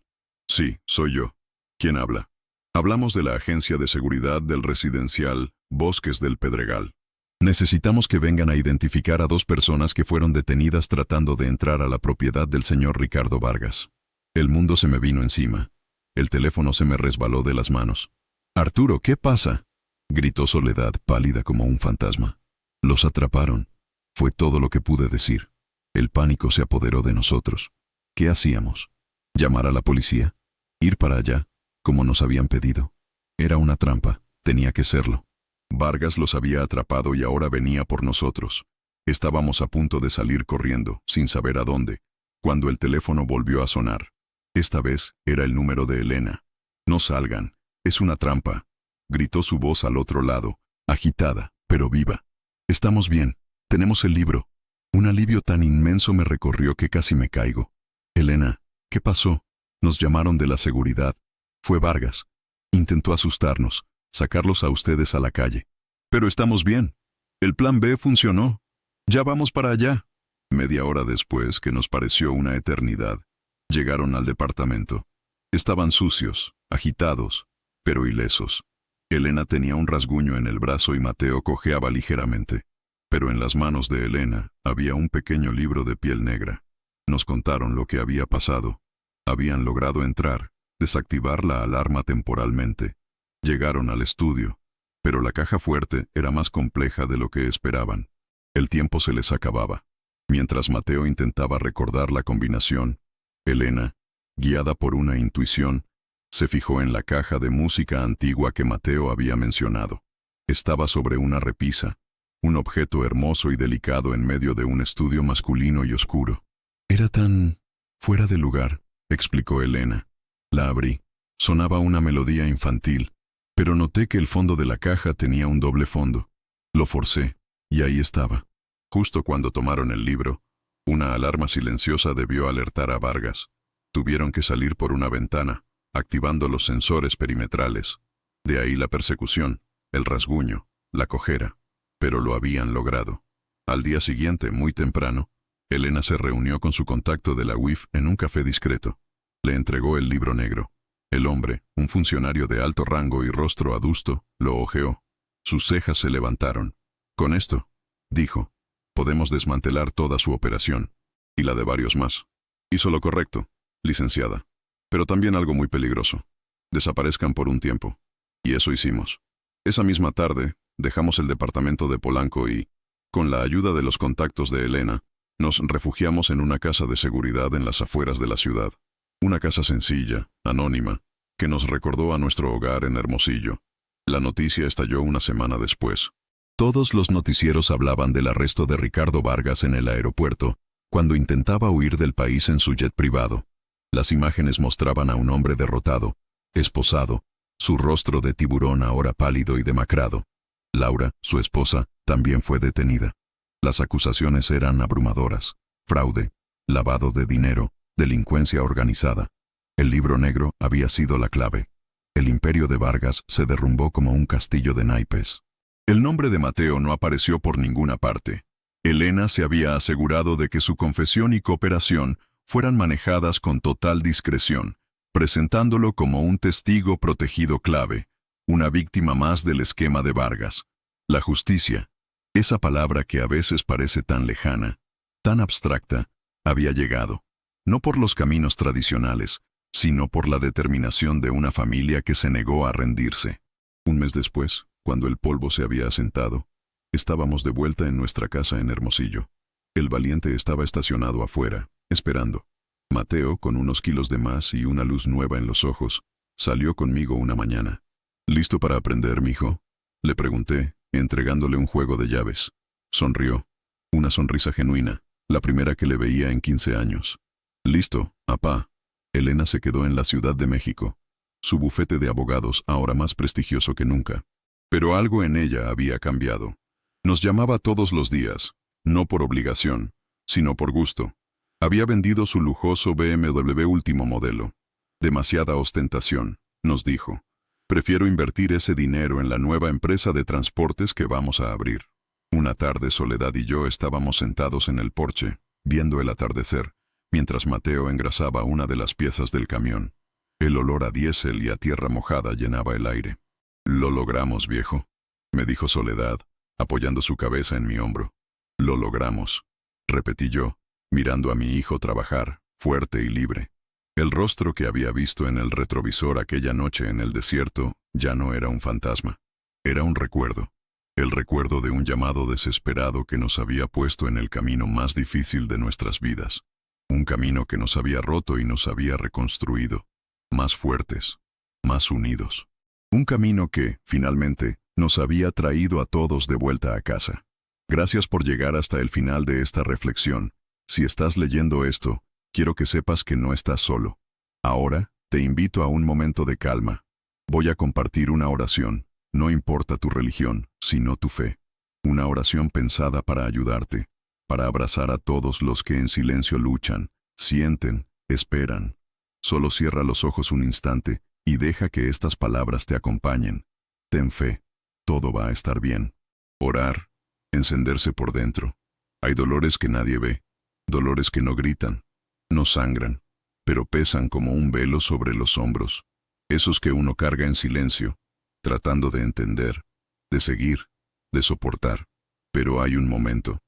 «Sí, soy yo. ¿Quién habla?» Hablamos de la agencia de seguridad del residencial Bosques del Pedregal. Necesitamos que vengan a identificar a 2 personas que fueron detenidas tratando de entrar a la propiedad del señor Ricardo Vargas. El mundo se me vino encima. El teléfono se me resbaló de las manos. «Arturo, ¿qué pasa?», gritó Soledad, pálida como un fantasma. «Los atraparon». Fue todo lo que pude decir. El pánico se apoderó de nosotros. ¿Qué hacíamos? ¿Llamar a la policía? ¿Ir para allá, como nos habían pedido? Era una trampa, tenía que serlo. Vargas los había atrapado y ahora venía por nosotros. Estábamos a punto de salir corriendo, sin saber a dónde, cuando el teléfono volvió a sonar. Esta vez era el número de Elena. «No salgan, es una trampa», gritó su voz al otro lado, agitada, pero viva. «Estamos bien, tenemos el libro». Un alivio tan inmenso me recorrió que casi me caigo. «Elena, ¿qué pasó? Nos llamaron de la seguridad. Fue Vargas. Intentó asustarnos, sacarlos a ustedes a la calle. Pero estamos bien. El plan B funcionó». Ya vamos para allá. Media hora después, que nos pareció una eternidad, llegaron al departamento. Estaban sucios, agitados, pero ilesos. Elena tenía un rasguño en el brazo y Mateo cojeaba ligeramente. Pero en las manos de Elena había un pequeño libro de piel negra. Nos contaron lo que había pasado. Habían logrado entrar, desactivar la alarma temporalmente. Llegaron al estudio, pero la caja fuerte era más compleja de lo que esperaban. El tiempo se les acababa. Mientras Mateo intentaba recordar la combinación, Elena, guiada por una intuición, se fijó en la caja de música antigua que Mateo había mencionado. Estaba sobre una repisa, un objeto hermoso y delicado en medio de un estudio masculino y oscuro. Era tan fuera de lugar, explicó Elena. La abrí. Sonaba una melodía infantil, pero noté que el fondo de la caja tenía un doble fondo. Lo forcé, y ahí estaba. Justo cuando tomaron el libro, una alarma silenciosa debió alertar a Vargas. Tuvieron que salir por una ventana, activando los sensores perimetrales. De ahí la persecución, el rasguño, la cojera. Pero lo habían logrado. Al día siguiente, muy temprano, Elena se reunió con su contacto de la UIF en un café discreto. Le entregó el libro negro. El hombre, un funcionario de alto rango y rostro adusto, lo hojeó. Sus cejas se levantaron. Con esto, dijo, podemos desmantelar toda su operación, y la de varios más. Hizo lo correcto, licenciada, pero también algo muy peligroso. Desaparezcan por un tiempo. Y eso hicimos. Esa misma tarde, dejamos el departamento de Polanco y, con la ayuda de los contactos de Elena, nos refugiamos en una casa de seguridad en las afueras de la ciudad. Una casa sencilla, anónima, que nos recordó a nuestro hogar en Hermosillo. La noticia estalló una semana después. Todos los noticieros hablaban del arresto de Ricardo Vargas en el aeropuerto, cuando intentaba huir del país en su jet privado. Las imágenes mostraban a un hombre derrotado, esposado, su rostro de tiburón ahora pálido y demacrado. Laura, su esposa, también fue detenida. Las acusaciones eran abrumadoras: fraude, lavado de dinero, delincuencia organizada. El libro negro había sido la clave. El imperio de Vargas se derrumbó como un castillo de naipes. El nombre de Mateo no apareció por ninguna parte. Elena se había asegurado de que su confesión y cooperación fueran manejadas con total discreción, presentándolo como un testigo protegido clave, una víctima más del esquema de Vargas. La justicia, esa palabra que a veces parece tan lejana, tan abstracta, había llegado, no por los caminos tradicionales, sino por la determinación de una familia que se negó a rendirse. Un mes después, cuando el polvo se había asentado, estábamos de vuelta en nuestra casa en Hermosillo. El valiente estaba estacionado afuera, esperando. Mateo, con unos kilos de más y una luz nueva en los ojos, salió conmigo una mañana. ¿Listo para aprender, mijo?, le pregunté, entregándole un juego de llaves. Sonrió. Una sonrisa genuina, la primera que le veía en 15 años. Listo, apá. Elena se quedó en la Ciudad de México. Su bufete de abogados ahora más prestigioso que nunca. Pero algo en ella había cambiado. Nos llamaba todos los días, no por obligación, sino por gusto. Había vendido su lujoso BMW último modelo. Demasiada ostentación, nos dijo. Prefiero invertir ese dinero en la nueva empresa de transportes que vamos a abrir. Una tarde Soledad y yo estábamos sentados en el porche, viendo el atardecer, mientras Mateo engrasaba una de las piezas del camión. El olor a diésel y a tierra mojada llenaba el aire. «Lo logramos, viejo», me dijo Soledad, apoyando su cabeza en mi hombro. «Lo logramos», repetí yo, mirando a mi hijo trabajar, fuerte y libre. El rostro que había visto en el retrovisor aquella noche en el desierto ya no era un fantasma. Era un recuerdo. El recuerdo de un llamado desesperado que nos había puesto en el camino más difícil de nuestras vidas. Un camino que nos había roto y nos había reconstruido. Más fuertes, más unidos. Un camino que, finalmente, nos había traído a todos de vuelta a casa. Gracias por llegar hasta el final de esta reflexión. Si estás leyendo esto, quiero que sepas que no estás solo. Ahora, te invito a un momento de calma. Voy a compartir una oración, no importa tu religión, sino tu fe. Una oración pensada para ayudarte, para abrazar a todos los que en silencio luchan, sienten, esperan. Solo cierra los ojos un instante y deja que estas palabras te acompañen. Ten fe, todo va a estar bien. Orar, encenderse por dentro. Hay dolores que nadie ve, dolores que no gritan, no sangran, pero pesan como un velo sobre los hombros, esos que uno carga en silencio, tratando de entender, de seguir, de soportar. Pero hay un momento,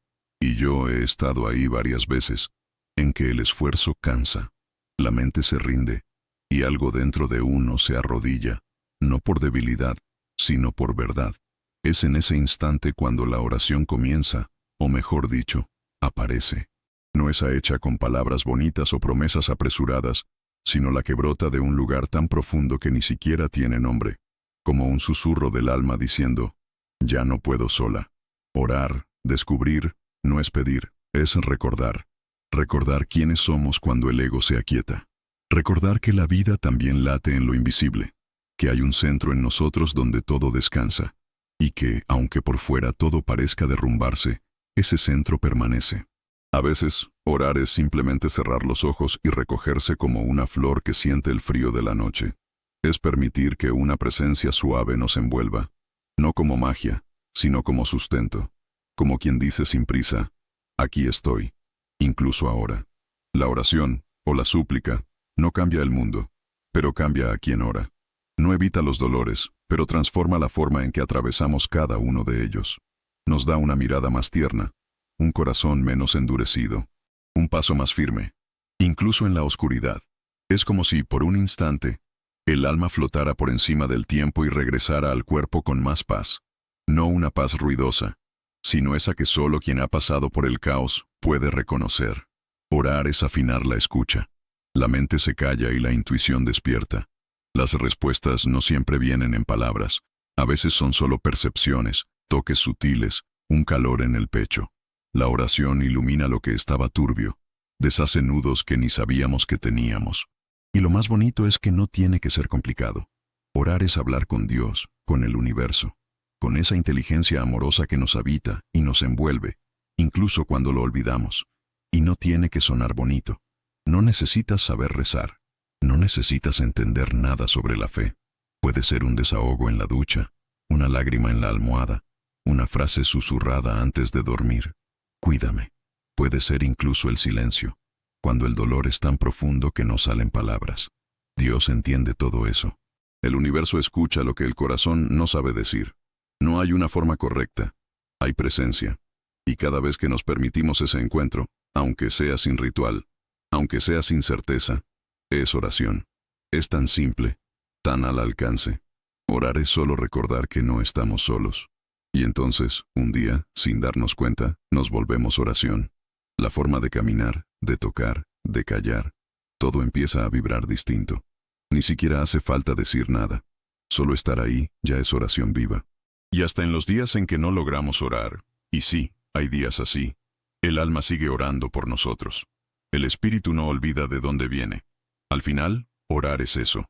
y yo he estado ahí varias veces, en que el esfuerzo cansa, la mente se rinde, y algo dentro de uno se arrodilla, no por debilidad, sino por verdad. Es en ese instante cuando la oración comienza, o mejor dicho, aparece. No esa hecha con palabras bonitas o promesas apresuradas, sino la que brota de un lugar tan profundo que ni siquiera tiene nombre, como un susurro del alma diciendo, ya no puedo sola. Orar, descubrir, no es pedir, es recordar. Recordar quiénes somos cuando el ego se aquieta. Recordar que la vida también late en lo invisible, que hay un centro en nosotros donde todo descansa, y que, aunque por fuera todo parezca derrumbarse, ese centro permanece. A veces, orar es simplemente cerrar los ojos y recogerse como una flor que siente el frío de la noche. Es permitir que una presencia suave nos envuelva, no como magia, sino como sustento, como quien dice sin prisa, aquí estoy, incluso ahora. La oración, o la súplica, no cambia el mundo, pero cambia a quien ora. No evita los dolores, pero transforma la forma en que atravesamos cada uno de ellos. Nos da una mirada más tierna, un corazón menos endurecido, un paso más firme, incluso en la oscuridad. Es como si, por un instante, el alma flotara por encima del tiempo y regresara al cuerpo con más paz. No una paz ruidosa, sino esa que solo quien ha pasado por el caos puede reconocer. Orar es afinar la escucha. La mente se calla y la intuición despierta. Las respuestas no siempre vienen en palabras, a veces son solo percepciones, toques sutiles, un calor en el pecho. La oración ilumina lo que estaba turbio, deshace nudos que ni sabíamos que teníamos. Y lo más bonito es que no tiene que ser complicado. Orar es hablar con Dios, con el universo, con esa inteligencia amorosa que nos habita y nos envuelve, incluso cuando lo olvidamos. Y no tiene que sonar bonito. No necesitas saber rezar. No necesitas entender nada sobre la fe. Puede ser un desahogo en la ducha, una lágrima en la almohada, una frase susurrada antes de dormir. Cuídame. Puede ser incluso el silencio, cuando el dolor es tan profundo que no salen palabras. Dios entiende todo eso. El universo escucha lo que el corazón no sabe decir. No hay una forma correcta. Hay presencia. Y cada vez que nos permitimos ese encuentro, aunque sea sin ritual, aunque sea sin certeza, es oración. Es tan simple, tan al alcance. Orar es solo recordar que no estamos solos. Y entonces, un día, sin darnos cuenta, nos volvemos oración. La forma de caminar, de tocar, de callar, todo empieza a vibrar distinto. Ni siquiera hace falta decir nada. Solo estar ahí ya es oración viva. Y hasta en los días en que no logramos orar, y sí, hay días así, el alma sigue orando por nosotros. El espíritu no olvida de dónde viene. Al final, orar es eso,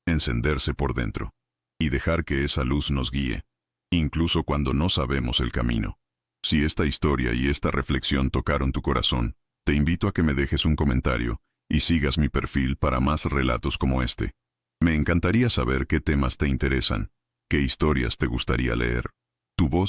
encenderse por dentro, y dejar que esa luz nos guíe, incluso cuando no sabemos el camino. Si esta historia y esta reflexión tocaron tu corazón, te invito a que me dejes un comentario y sigas mi perfil para más relatos como este. Me encantaría saber qué temas te interesan, qué historias te gustaría leer. Tu voz